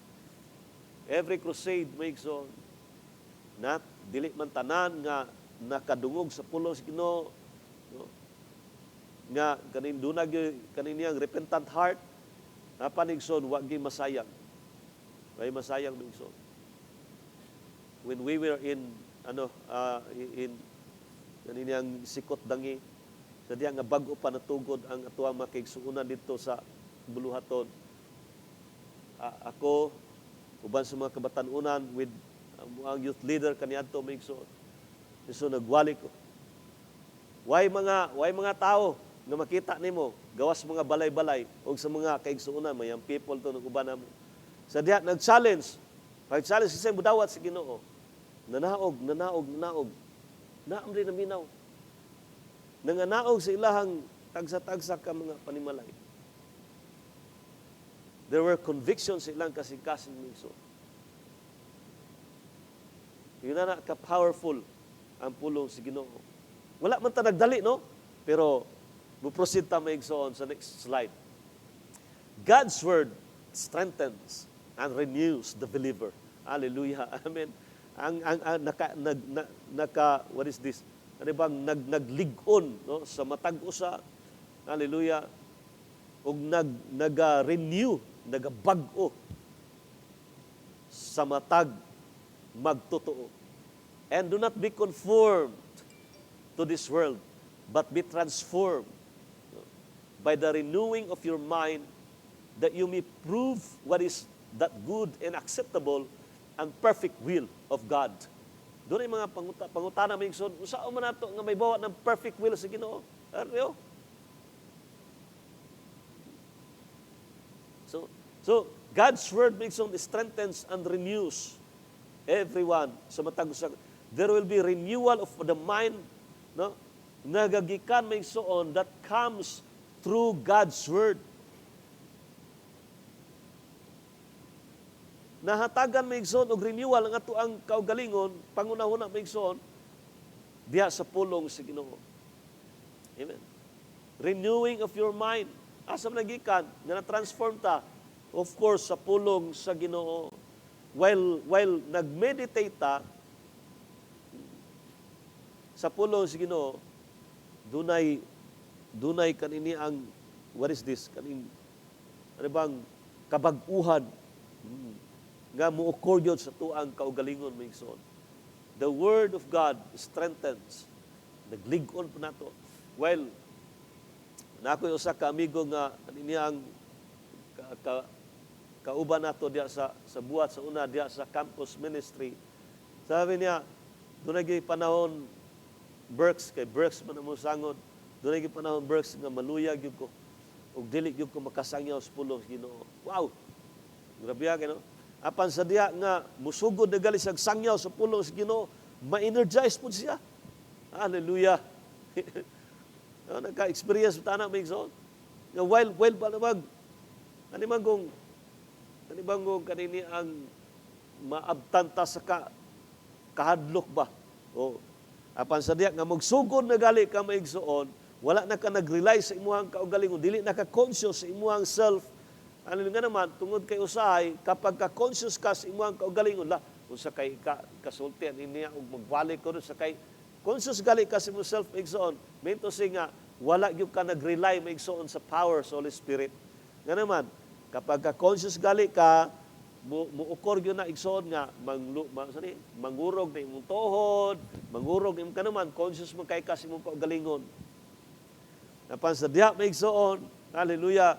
Every crusade makes on na dili man tanan nga nakadungog sa pulo sa Ginoo, no? Nga kaniniyang repentant heart na panigson wa gi masayang. May masayang migson. When we were in kaniniyang sikot dangi, sa diya nga bag-o pa natugod ang atuang makigsuunan dito sa Buluhaton. Ako uban sa mga kabatanunan with ang youth leader kaniadto migsuon. So nagwali ko. Why mga tao nga makita nimo gawas mga balay-balay og sa mga kaigsuunan mayang people to ng uban namo. Sa diha nag-challenge. Pag-challenge sa budawat sa Ginoo. Nanaog. Naam rin naminaw. Nanganaog sa ilahang tagsa-tagsa ka mga panimalay. There were convictions sa ilang kasing-kasing migsoon. Yun na ka-powerful ang pulong si Ginoo. Wala man ta nagdali, no? Pero, muproceed ta maigsoon sa next slide. God's Word strengthens and renews the believer. Hallelujah. Amen. What is this? Ano bang nagligon, no? Sa matag usa. Hallelujah. Og nag-renew, nagabag-o sa matag magtotoo. And do not be conformed to this world, but be transformed by the renewing of your mind, that you may prove what is that good and acceptable and perfect will of God. Doon ay mga pangutana may igsoon, saan man nato nga may bawat ng perfect will sa Ginoo? Ariyo? So God's Word makes on strengthens and renews everyone sa matag usa. There will be renewal of the mind, no? Nagagikan may igsoon that comes through God's Word. nahatagan maigsoon og renewal ang ato ang kaugalingon, pangunahuna maigsoon diha sa pulong sa Ginoo. Amen. Renewing of your mind. Asa man nagikan nga na-transform ta? Of course sa pulong sa Ginoo. While nagmeditate ta sa pulong sa Ginoo, dunay kanini ang what is this? Kaning ano bang kabag-uhan nga muukor gyud sa tuang kaugalingon maigsoon. The Word of God strengthens. Naglig-on po nato. While na ako'y usa ka amigo nga niyang kauban nato diya sa buhat sa una diya sa campus ministry. Sabi niya, doon naging panahon Berks, kay Berks man ang sangod, doon naging panahon Berks nga maluyag yun ko. Ug dili yun ko makasangyaw sa pulong Ginoo. Wow! Grabe kay no? Apan sa diya nga musugod na gali sa sangyaw sa pulong sa Ginoo, ma-energize po siya. Hallelujah! Nagka-experience mo tanak may igsoon. Nga while pa namag, kanibang kanini ang maabtanta sa kahadlok ba? O, apan sa diya nga magsugod na gali ka may igsoon, wala na ka nag-rely sa imuhang kaugalingon, dili na ka conscious sa imuhang self. Ano nga naman, tungod kay usahay, kapag ka-conscious ka sa imuhang kaugalingon, kung sa kay kasultian, niya, ug magbalik ko sa kay conscious gali ka sa imong self igsoon, mento nga wala gyud ka nag-rely maigsoon sa power sa Holy Spirit. Nga naman, kapag ka-conscious gali ka, muukor gyud na igsoon nga mangurog na imong tuhod, mangurog imong kanaman, conscious man kay ka sa imong kaugalingon. Napan sa diha maigsoon, hallelujah,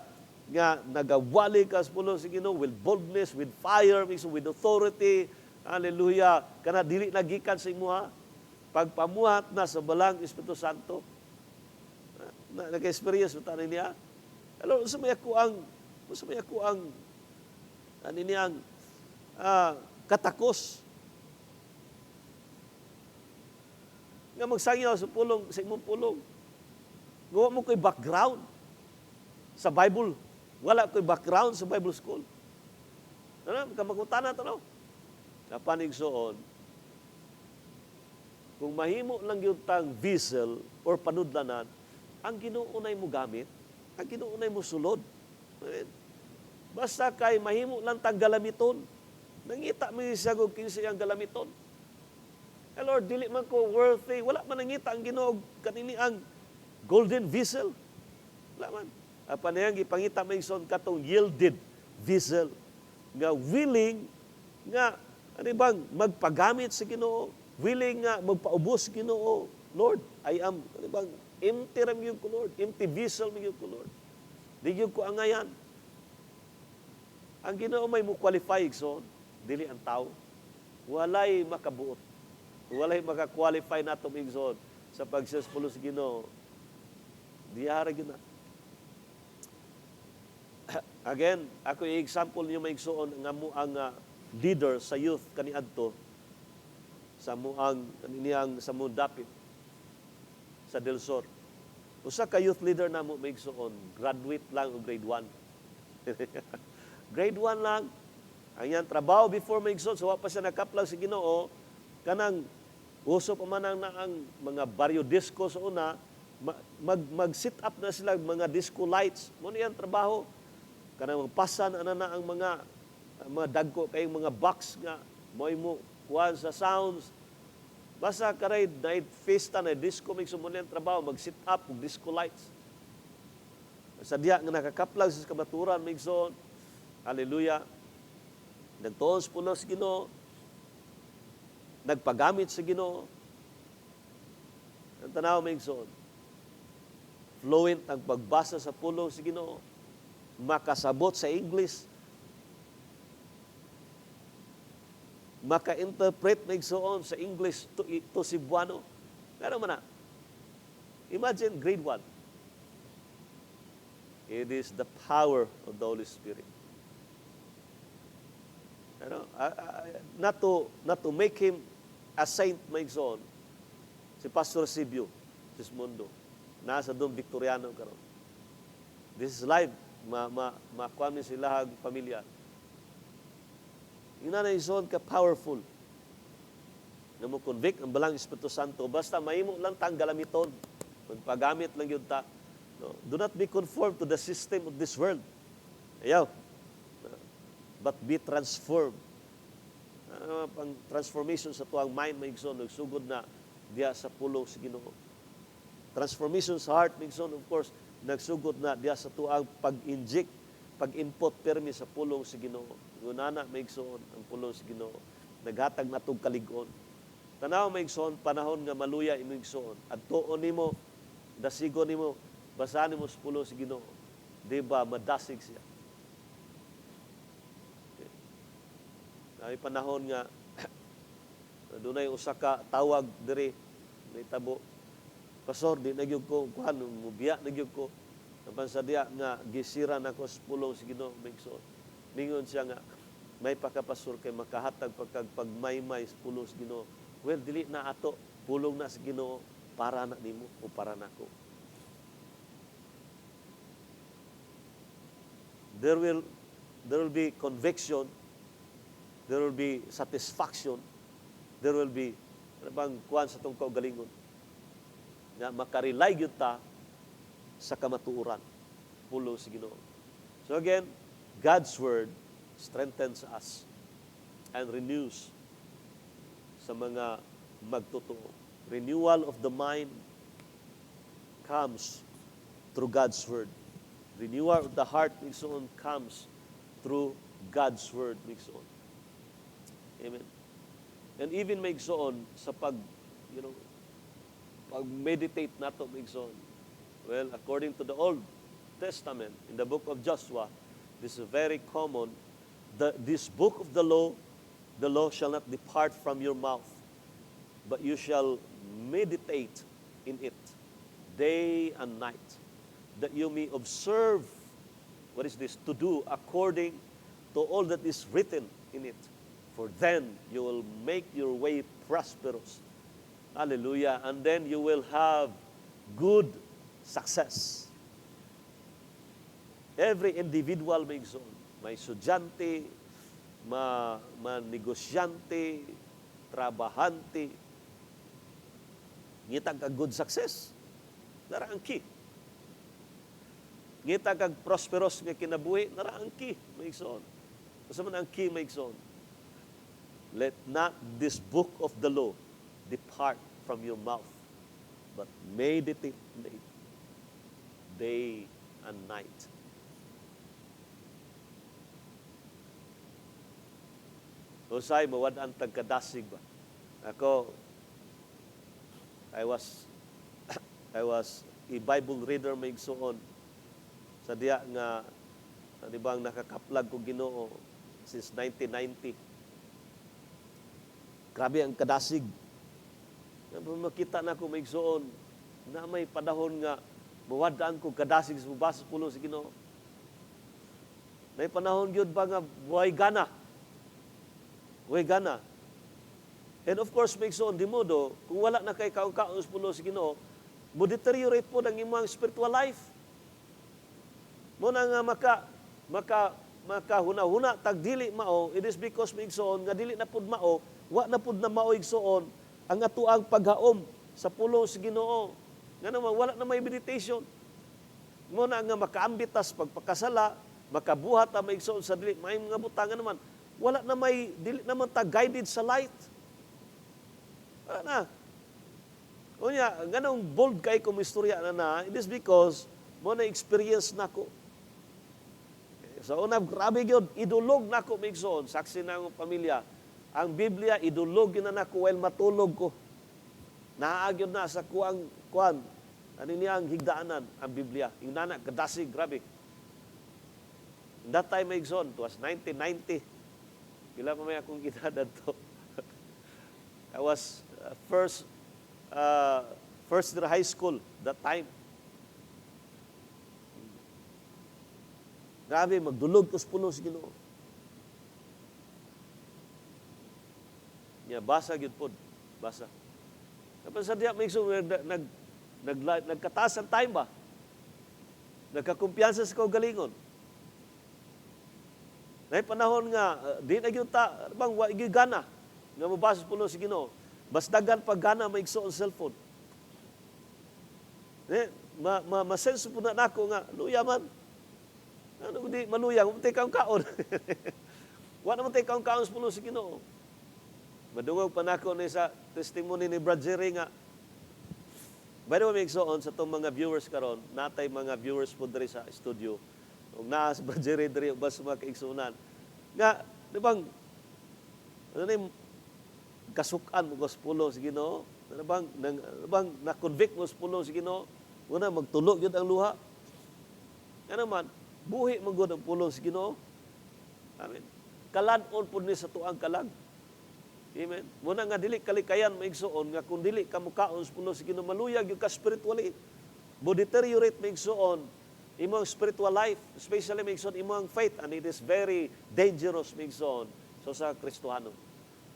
nga nagawali ka sa pulong sa Ginoo with boldness, with fire, with authority, hallelujah, kana dili nagikan sa imuha pagpamuhat na sa balang Espiritu Santo. Nag-experience mo tayo niya. Alam, sa may ako ang niyang katakos. Nga magsangyaw sa pulong, sa imong pulong. Gawa mo ko'y background sa Bible. Wala ko'y background sa Bible school. Ano, kamakutana ito, no? Napanigsoon, kung mahimo lang yung tang vessel or panudlanan, ang Ginoo nay mo gamit, ang Ginoo nay mo sulod. Basta kay mahimo lang tang galamiton. Nangita mo siya kung kinsa ang galamiton. Lord, dili man ko worthy. Wala man nangita ang Ginoo kanini ang golden vessel. Wala man. Apan niyang ipangita may son katong yielded vessel nga willing nga ano bang magpagamit sa Ginoo, willing nga magpaubos sa Ginoo. Lord, I am ano bang empty ram gyud ko, Lord. Empty vessel mi gyud ko, Lord. Di gyud ko angayan. Ang Ginoo may mo qualify igsoon, dili ang tao. Walay makabuot. Walay maka-qualify nato igsoon sa pagsuspulo sa Ginoo. Diyara gyud na. Again, ako i-example niyo may igsoon nga mo ang leader sa youth kaniadto sa mo ang kaniyang sa mo dapit sa Del Sur. Usa ka youth leader na mo may igsoon, graduate lang o grade 1. Grade 1 lang. Ang iyang trabaho before may igsoon, so wa pa siya nakaplag sa Ginoo, kanang uso pa man ang mga barrio disco sa una, mag-sit up na sila mga disco lights. Mo niyang trabaho. Kanang magpasan na ang mga dagko kayong mga box nga mo'y mo kuhan sa sounds. Basta karay night fiesta na disco may sumuli ang trabaho, mag-sit up, disco lights. Sa diya nga nakakaplag sa kabaturan may igsoon. Hallelujah. Nagtuon sa pulo sa Ginoo. Nagpagamit sa Ginoo. Ang tanaw may igsoon. Fluent ang pagbasa sa pulo sa Ginoo. Makasabot sa English. Maka-interpret na igsoon sa English to Cebuano. Pero man na, imagine grade 1. It is the power of the Holy Spirit. Ano? Not to make him a saint na igsoon. Si Pastor Sibio, Sismundo, nasa doon Victoriano karon. This is live. Makuha niyo sila ang pamilya. Yung na igsoon ka powerful. Na mo convict ang balang Espiritu Santo. Basta mahimo lang tang galamiton. Magpagamit lang yun ta. No? Do not be conformed to the system of this world. Ayaw. But be transformed. Pang transformation sa tuang mind, maigsoon, nagsugod na diya sa pulong sa Ginoo. Transformation sa heart, maigsoon, of course, nagsugod na diya sa tuang pag-inject, pag-input permi sa pulong sa Ginoo. Ngunana, maigsoon, ang pulong sa Ginoo. Naghatag na itong kaligon. Tanaw, maigsoon, panahon nga maluya, maigsoon. At tuon nimo, dasigon nimo, basahan mo sa pulong sa Ginoo. Diba, madasig siya. Ay panahon nga dunay usa ka tawag diri nitabo. Pastor, di nagyug ko kuan mubiya nagyug ko. Napan sa diya nga gisira nako sa pulong sa Ginoo migsoon. Mingon siya nga may pakapastor kay makahatag pagmaymay sa pulong sa Ginoo. Well, dili na ato, pulong na sa Ginoo para na nimo o para nako. There will be conviction. There will be satisfaction. There will be bang kuan sa tong kaugalingon. Nga makarely gyud ta sa kamatuoran. Pulo sa Ginoo. So again, God's word strengthens us and renews sa mga magtotoo. Renewal of the mind comes through God's word. Renewal of the heart comes through God's word. Amen. And even maigsoon sa pag-meditate nato maigsoon. Well, according to the Old Testament, in the book of Joshua, this is very common. This book of the law shall not depart from your mouth, but you shall meditate in it day and night, that you may observe, what is this? To do according to all that is written in it. For then you will make your way prosperous. Hallelujah. And then you will have good success. Every individual makes own. May estudyante, negosyante, trabahante. Ngita kag good success. Nara ang key. Ngita kag prosperous nga kinabuhi, nara ang key. Makes on. Kasi man ang key makes on. Let not this book of the law depart from your mouth, but meditate day and night. Usay mawad-an tagkadasig ba? Ako, I was a Bible reader maigsoon sa diya nga di bang nakakaplag ko Ginoo since 1990. Grabe ang kadasig. Makita na ko maigsoon na may panahon nga mawadaan ko kadasig sa mubasa pulo sa Ginoo. May panahon gyud ba nga buhay gana. Buhay gana. And of course, maigsoon di modo kung wala na kay kaon-kaon sa pulo sa Ginoo, mo deteriorate po ang imong spiritual life. Mo na nga makahuna-huna tag dili mao, it is because maigsoon nga dili na pud mao, wa na pud na mao igsoon ang atuang paghaom sa pulong sa Ginoo. Nga naman wala na may meditation. Mo na nga makaambitas pagpakasala, makabuhat ta maigsoon sa dili may mga butangan naman. Wala na may dili naman ta guided sa light. Ana. Unya, ganong bold kay ko istorya na, it is because mo na experience nako. Sa una, grabe yun, idulog na ko, maigsoon, saksi na akong pamilya. Ang Biblia, idulog yun na ko while matulog ko. Naagyon na sa kuan, ano niya ang higdaanan, ang Biblia. Yung nana, kadasig, grabe. In that time, maigsoon, it was 1990. Bila pa may akong ginadad to. I was first year high school that time. Grabe, magdulog ko sa puno sa Ginoo. Basa yun po. Basa. Kapag sa diya, nagkataas ang time ba? Nagkakumpiyansa sa kaugalingon. Na panahon nga, di na gyud ta, bang wa gyud gana, nga mabasa puno si Ginoo. Mas dagan pag gana maigsuon cellphone. Masense po na nako nga, luya man. Ano di maluya, matay kaong kaon. Wa naman tayo kaong kaon puno si Ginoo. Madungog pa nako ni sa testimony ni Brad Jerry nga, by the way, maigsuon sa itong mga viewers karon, natay mga viewers po diri sa studio, ug naa sa Brad Jerry diri, bas mga kaigsunan. Nga, di bang, ano na kasukan mo sa pulo si Ginoo? Ano bang na-convict mo sa pulo si Ginoo? Una, magtulog yun ang luha. Ano man, buhi magod ang pulo si Ginoo. Amen. Kalad-on po ni sa tuang kalag. Amen. Muna nga dili kalikayan maigsuon nga kung dili ka mukaon sa pulo si Ginoo, maluyag yung ka spiritually. Bo deteriorate maigsuon imong spiritual life, especially maigsuon imong faith, and it is very dangerous maigsuon so sa Kristohano.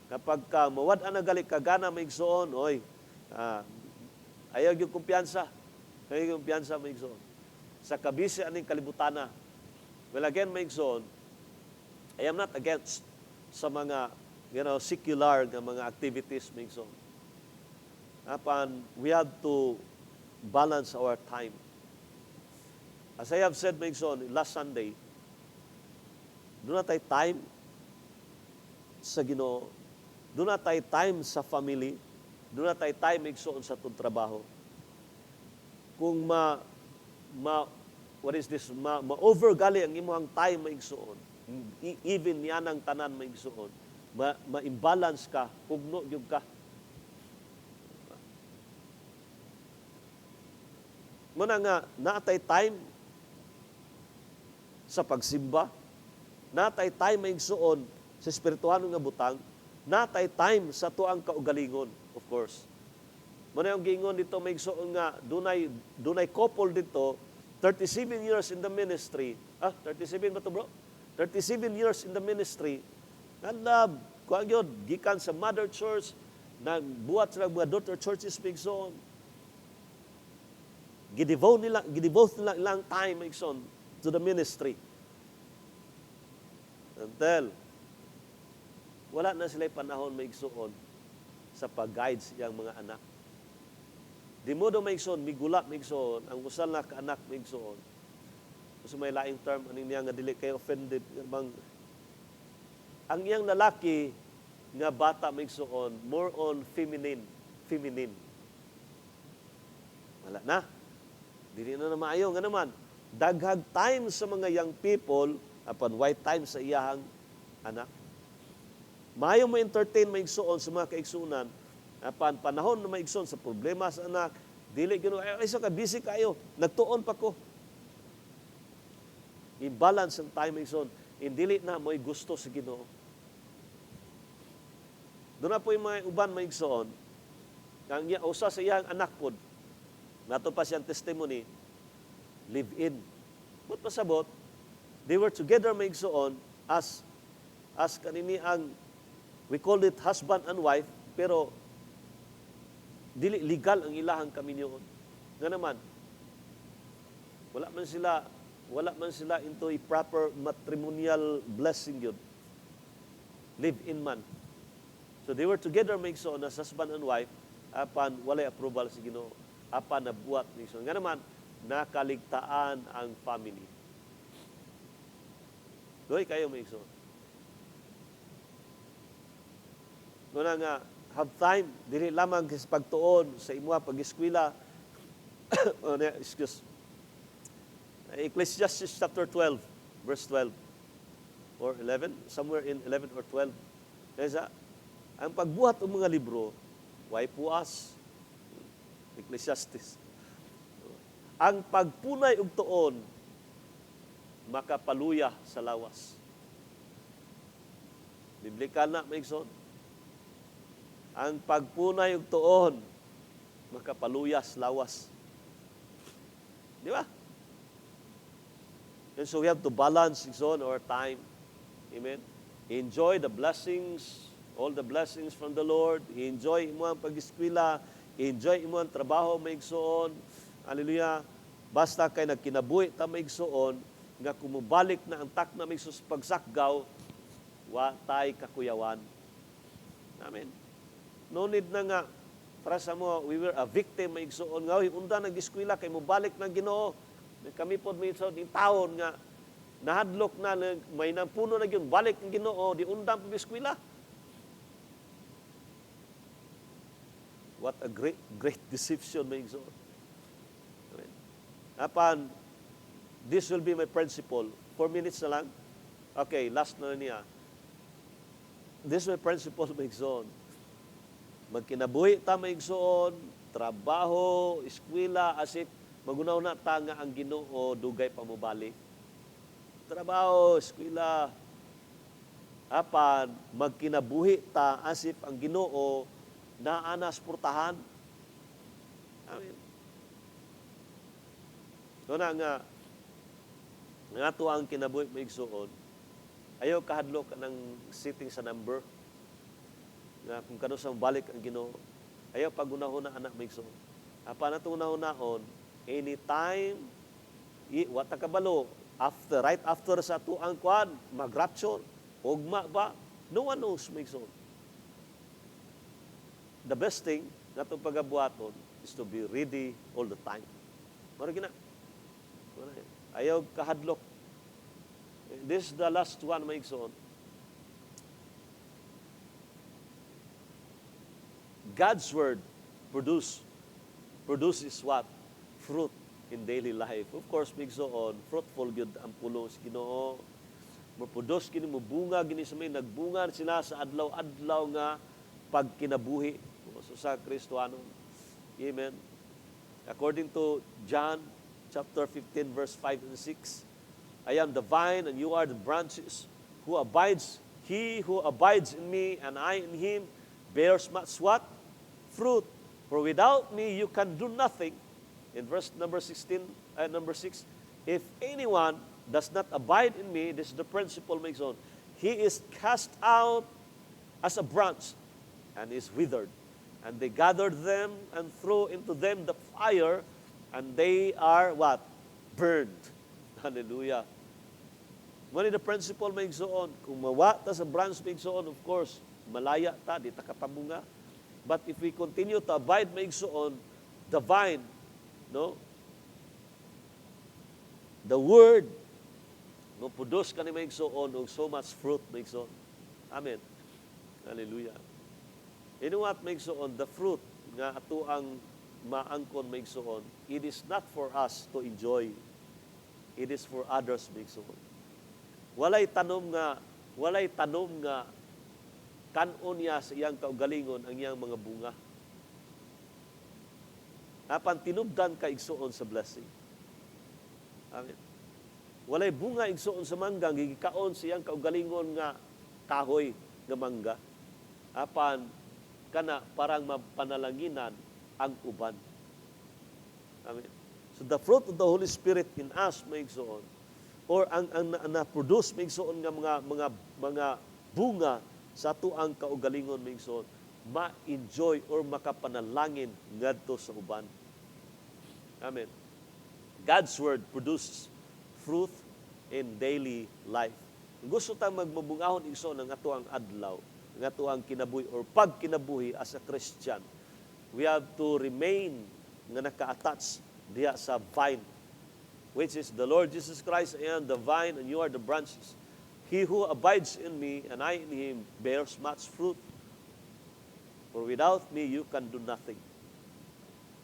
Kapag ka mawad-an na gali kagana maigsuon, oy, ayaw yung kumpiyansa. Ayaw yung kumpiyansa maigsuon. Sa kabisi aning kalibutana. Well, again, maigsuon, I am not against sa mga, secular nga mga activities maigsuon. We have to balance our time. As I have said maigsuon, last Sunday, doon na tayo time sa Ginoo. Doon na tayo time sa family. Doon na tayo time maigsuon sa itong trabaho. Kung ma-overgali ang imong time maigsuon, even yanang tanan maigsuon, ma-imbalance ka, pugno yung ka. Muna nga, naatay time sa pagsimba, naatay time maigsuon sa espirituhano nga butang, natay time sa tuang kaugalingon, of course. Muna yung gingon dito, may igsoon nga, dunay couple dito, 37 years in the ministry. 37 ba ito bro? 37 years in the ministry. Nalab, kuha yun, gikan sa mother church, nagbuhat sila mga daughter churches, may igsoon. Gidevote nila ilang time, may igsoon, to the ministry. Until, wala na sila panahon maigsuon sa pag-guide siyang mga anak. Di mo do maigsuon, migula maigsuon, ang usal na kaanak maigsuon. Kasi may laing term, aning niya nga dili kay offended. Ang iyang lalaki nga bata maigsuon, more on feminine. Wala na. Dili na maayo nga naman. Daghag time sa mga young people, apan white time sa iyahang anak. Maayo mo entertain maigsuon sa mga kaigsunan, panahon na maigsuon sa problema sa anak, dili gino ay ka busy kayo, nagtuon pa ko. I-balance ang time maigsuon, indili na mo'y gusto sa Ginoo. Doon na po yung mga uban maigsuon, ang usa sa iyang anak pod, nato pa siyang testimony, live in. But pasabot, they were together maigsuon as kanini ang we call it husband and wife, pero dili legal ang ilahang kaminyoon. Nga naman, wala man sila into a proper matrimonial blessing yun. Live in man. So they were together maigsoon as husband and wife, apan walay approval sa Ginoo, apan nabuhat maigsoon. Nga naman, nakaligtaan ang family. Doy kayo maigsoon. Nuna nga, have time, dili lamang sa pagtuon sa imuha pag-eskwela. Ecclesiastes chapter 12, verse 12 or 11, somewhere in 11 or 12. Kaya ang pagbuhat ng mga libro, why puas? Ecclesiastes. Ang pagpunay og tuon, makapaluya sa lawas. Biblikal na, maigsoon. Ang pagpunay og tuon, makapaluyas, lawas. Di ba? And so we have to balance our time. Amen? Enjoy the blessings, all the blessings from the Lord. Enjoy mo ang pag-eskwela. Enjoy mo ang trabaho maigsoon. Hallelujah. Basta kay nagkinabuhi ta maigsoon, nga kumubalik na ang tak na may sus pagsakgaw, wa tay kakuyawan. Amen. No need na nga, para sa mo, we were a victim, may igsuon nga, unda nag-eskwela, kay mo balik na Ginoo. Kami po may sa taon nga, nahadlok na, may nampuno na yun, balik ng Ginoo, di undang pag-eskwela. What a great deception, may igsuon. Amen. Apan, this will be my principle. 4 minutes na lang. Okay, last na niya. This is my principle, may igsuon. Magkinabuhi ta may igsuon, trabaho, eskwela, asip, magunaw na ta nga ang Ginoo dugay pa mo balik. Trabaho, eskwela, apan, magkinabuhi ta asip ang Ginoo naanas purtahan. Amen. Doon nga to ang kinabuhi may igsuon, ayaw kahadlok ng sitting sa number, nga kung kano sa balik ang Ginoo, ayaw pagunahon na anak migso. Apa na itong unahon anytime, wata kabalo, right after sa tuang kwan, mag-rapture, ugma ba, no one knows migso. The best thing na itong pagabuhaton is to be ready all the time. Maragina. Ayaw kahadlok. This is the last one migso. God's Word produces what? Fruit in daily life. Of course, migsoon, fruitful gyud ang pulong sa Ginoo. Mapudos kini mo bunga gini sa may nagbunga sila sa adlaw-adlaw nga pagkinabuhi so sa Kristohanon. Amen. According to John chapter 15 verse 5 and 6, I am the vine and you are the branches. He who abides in me and I in him bears much what? Fruit. For without me you can do nothing. In verse number 6, if anyone does not abide in me, this is the principle makes on, he is cast out as a branch and is withered. And they gathered them and threw into them the fire, and they are what? Burned. Hallelujah. When the principle makes on, kung mawa ta sa branch makes on, of course, malaya ta, di ta kapamunga. But if we continue to abide maigsoon, the vine, no? The Word, no, produce ka ni maigsoon og so much fruit maigsoon. Amen. Hallelujah. You know what maigsoon? The fruit nga ato ang maangkon maigsoon, it is not for us to enjoy. It is for others maigsoon. Walay tanom nga kanon niya sa iyang kaugalingon ang iyang mga bunga. Apan tinubdan ka igsuon sa blessing. Amen. Walay bunga igsuon sa mangga, gigikaon sa iyang kaugalingon nga kahoy nga mangga. Apan kana parang mapanalanginan ang uban. Amen. So the fruit of the Holy Spirit in us may igsuon, or ang na-produce may igsuon nga mga bunga sa tuang kaugalingon mingson, ma-enjoy or makapanalangin ngadto sa uban. Amen. God's Word produces fruit in daily life. Gusto tang magmabungahon igsoon ang atuang adlaw, ang atuang kinabuhi or pagkinabuhi as a Christian. We have to remain nga naka-attach diha sa vine, which is the Lord Jesus Christ. I am the vine and you are the branches. He who abides in me and I in him bears much fruit. For without me, you can do nothing.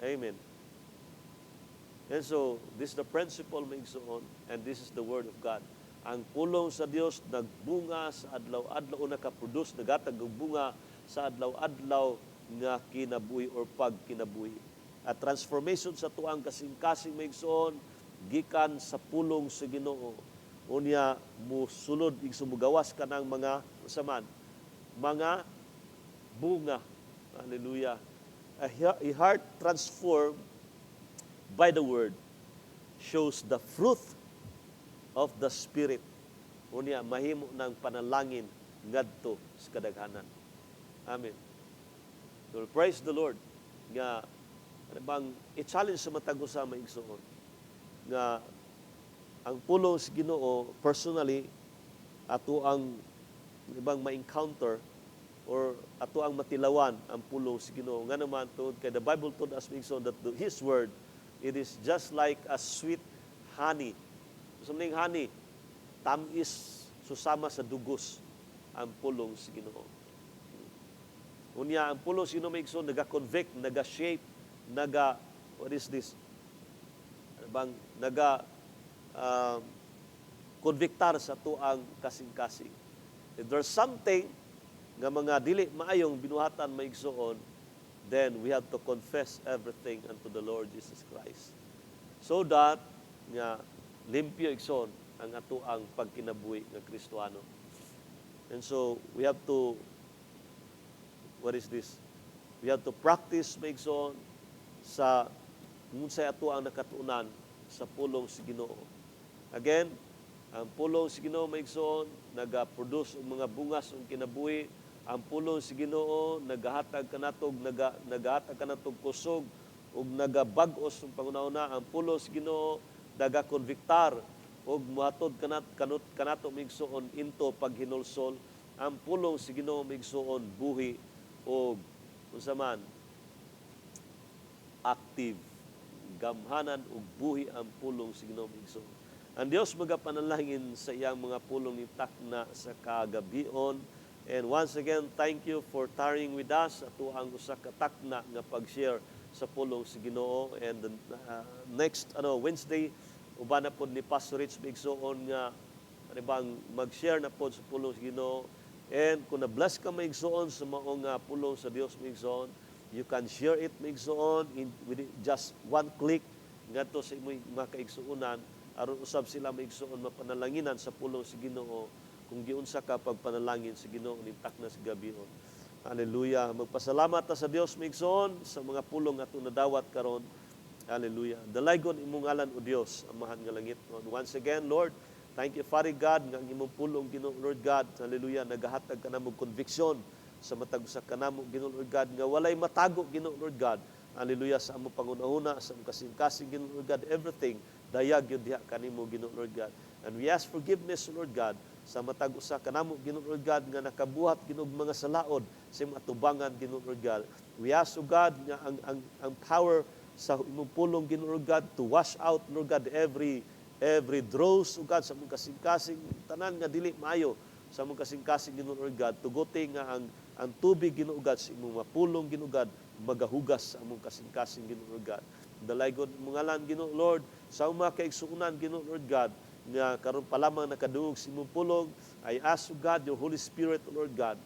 Amen. And so, this is the principle makes on, and this is the Word of God. Ang pulong sa Dios nagbunga sa adlaw-adlaw, nakaproduce, nagatag bunga sa adlaw-adlaw nga kinabuhi or pagkinabuhi. At transformation sa tuang kasing-kasing makes on, gikan sa pulong sa Ginoo. Unya mo sulod sumugawas ka ng mga mga bunga. Hallelujah. A heart transformed by the Word shows the fruit of the Spirit. Unya mahimo ng panalangin ngadto sa kadaghanan. Amen. So praise the Lord. Nga bang i-challenge sa matag usa maigsoon nga ang pulong sa Ginoo personally ato ang ibang ma-encounter or ato ang matilawan ang pulong sa Ginoo. Nga naman tungod kay the Bible told us so that His word, it is just like a sweet honey. Something honey, tamis susama sa dugos ang pulong sa Ginoo. Unya ang pulong sa Ginoo naga-convict, naga-shape, what is this? Konviktar sa tuang kasing-kasing. If there's something nga mga dili maayong binuhatan maigsoon, then we have to confess everything unto the Lord Jesus Christ. So that nga limpyo igsoon ang atuang pagkinabuhi nga Kristiyano. And so we have to, what is this? We have to practice maigsoon sa unsay atuang nakatuunan sa pulong sa Ginoo. Again, ang pulong sa Ginoo maigsoon naga-produce og mga bungas ng kinabuhi. Ang pulong sa Ginoo nagahatag kanatog nagahatag kanatog kusog ug nagabag-os ng pangunahuna. Ang pulong sa Ginoo naga-konviktar ug mohatod kanato maigsoon into paghinulsol. Ang pulong sa Ginoo maigsoon buhi ug unsa man active, gamhanan ug buhi ang pulong sa Ginoo maigsoon. Ang Dios magapanalangin sa iyang mga pulong ni takna sa kagabion. And once again, thank you for tarrying with us ato ang usa ka takna nga pag-share sa pulong sa Ginoo. And next Wednesday uban na pod ni Pastor Rich maigsoon nga bang mag-share na pod sa pulong sa Ginoo. And kung na-bless ka maigsoon sa maong pulong sa Dios maigsoon, you can share it maigsoon with just one click ngadto sa imong mga kaigsuonan aron usab sila maigsoon mapanalanginan sa pulong sa Ginoo kung giunsa ka pagpanalangin sa Ginoo ning takna sa gabion. Hallelujah. Magpasalamat ta sa Dios maigsoon sa mga pulong ato nadawat karon. Hallelujah. Dalaygon imong ngalan o Dios, amahan nga langit. Once again, Lord, thank you, Father God, nga ang imong pulong Ginoo, Lord God. Hallelujah. Nagahatag ka namong conviction sa matag sa kanamo Ginoo, Lord God, nga walay matago Ginoo, Lord God. Hallelujah. Sa among pangunahuna, sa among kasing-kasing Ginoo, Lord God, everything dayag yun diha kanimo Ginoo, Lord God. And we ask forgiveness, Lord God, sa matag usa kanamo Ginoo, Lord God, nga nakabuhat Ginoo mga salaod sa imong atubangan Ginoo, Lord God. We ask, O God, nga ang power sa imong pulong Ginoo, Lord God, to wash out, Lord God, every dross, O God, sa among kasing-kasing tanan nga dili maayo sa among kasing-kasing Ginoo, Lord God. Tuguti nga ang tubig Ginoo, God, sa imong mapulong Ginoo, God, magahugas sa among kasing-kasing Ginoo, Lord God. Dalaygon imong ngalan Ginoo, Lord, sa mga kaigsuonan Ginoo, Lord God, nga karon pa lamang nakadungog sa imong pulong. I ask, O God, your Holy Spirit, Lord God,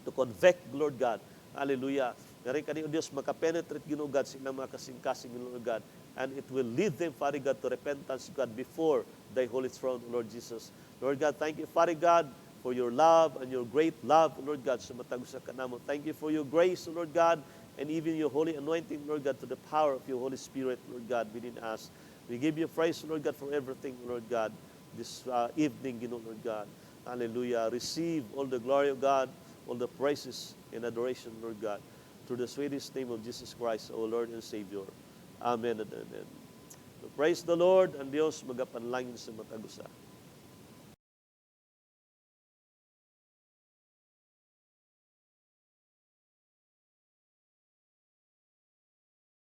to convict, Lord God. Hallelujah. Ngari kani o Dios makapenetrate Ginoo, God, sa ilang mga kasing-kasing Ginoo, Lord God, and it will lead them, Father God, to repentance, God, before thy holy throne, Lord Jesus. Lord God, thank you, Father God, for your love and your great love, Lord God, sa matag sa kanamo. Thank you for your grace, Lord God, and even your holy anointing, Lord God, to the power of your Holy Spirit, Lord God, within us. We give you praise, Lord God, for everything, Lord God, this evening, Lord God. Hallelujah. Receive all the glory of God, all the praises and adoration, Lord God, through the sweetest name of Jesus Christ, our Lord and Savior. Amen and amen. So praise the Lord, and Dios magapanlangin sa matagusa.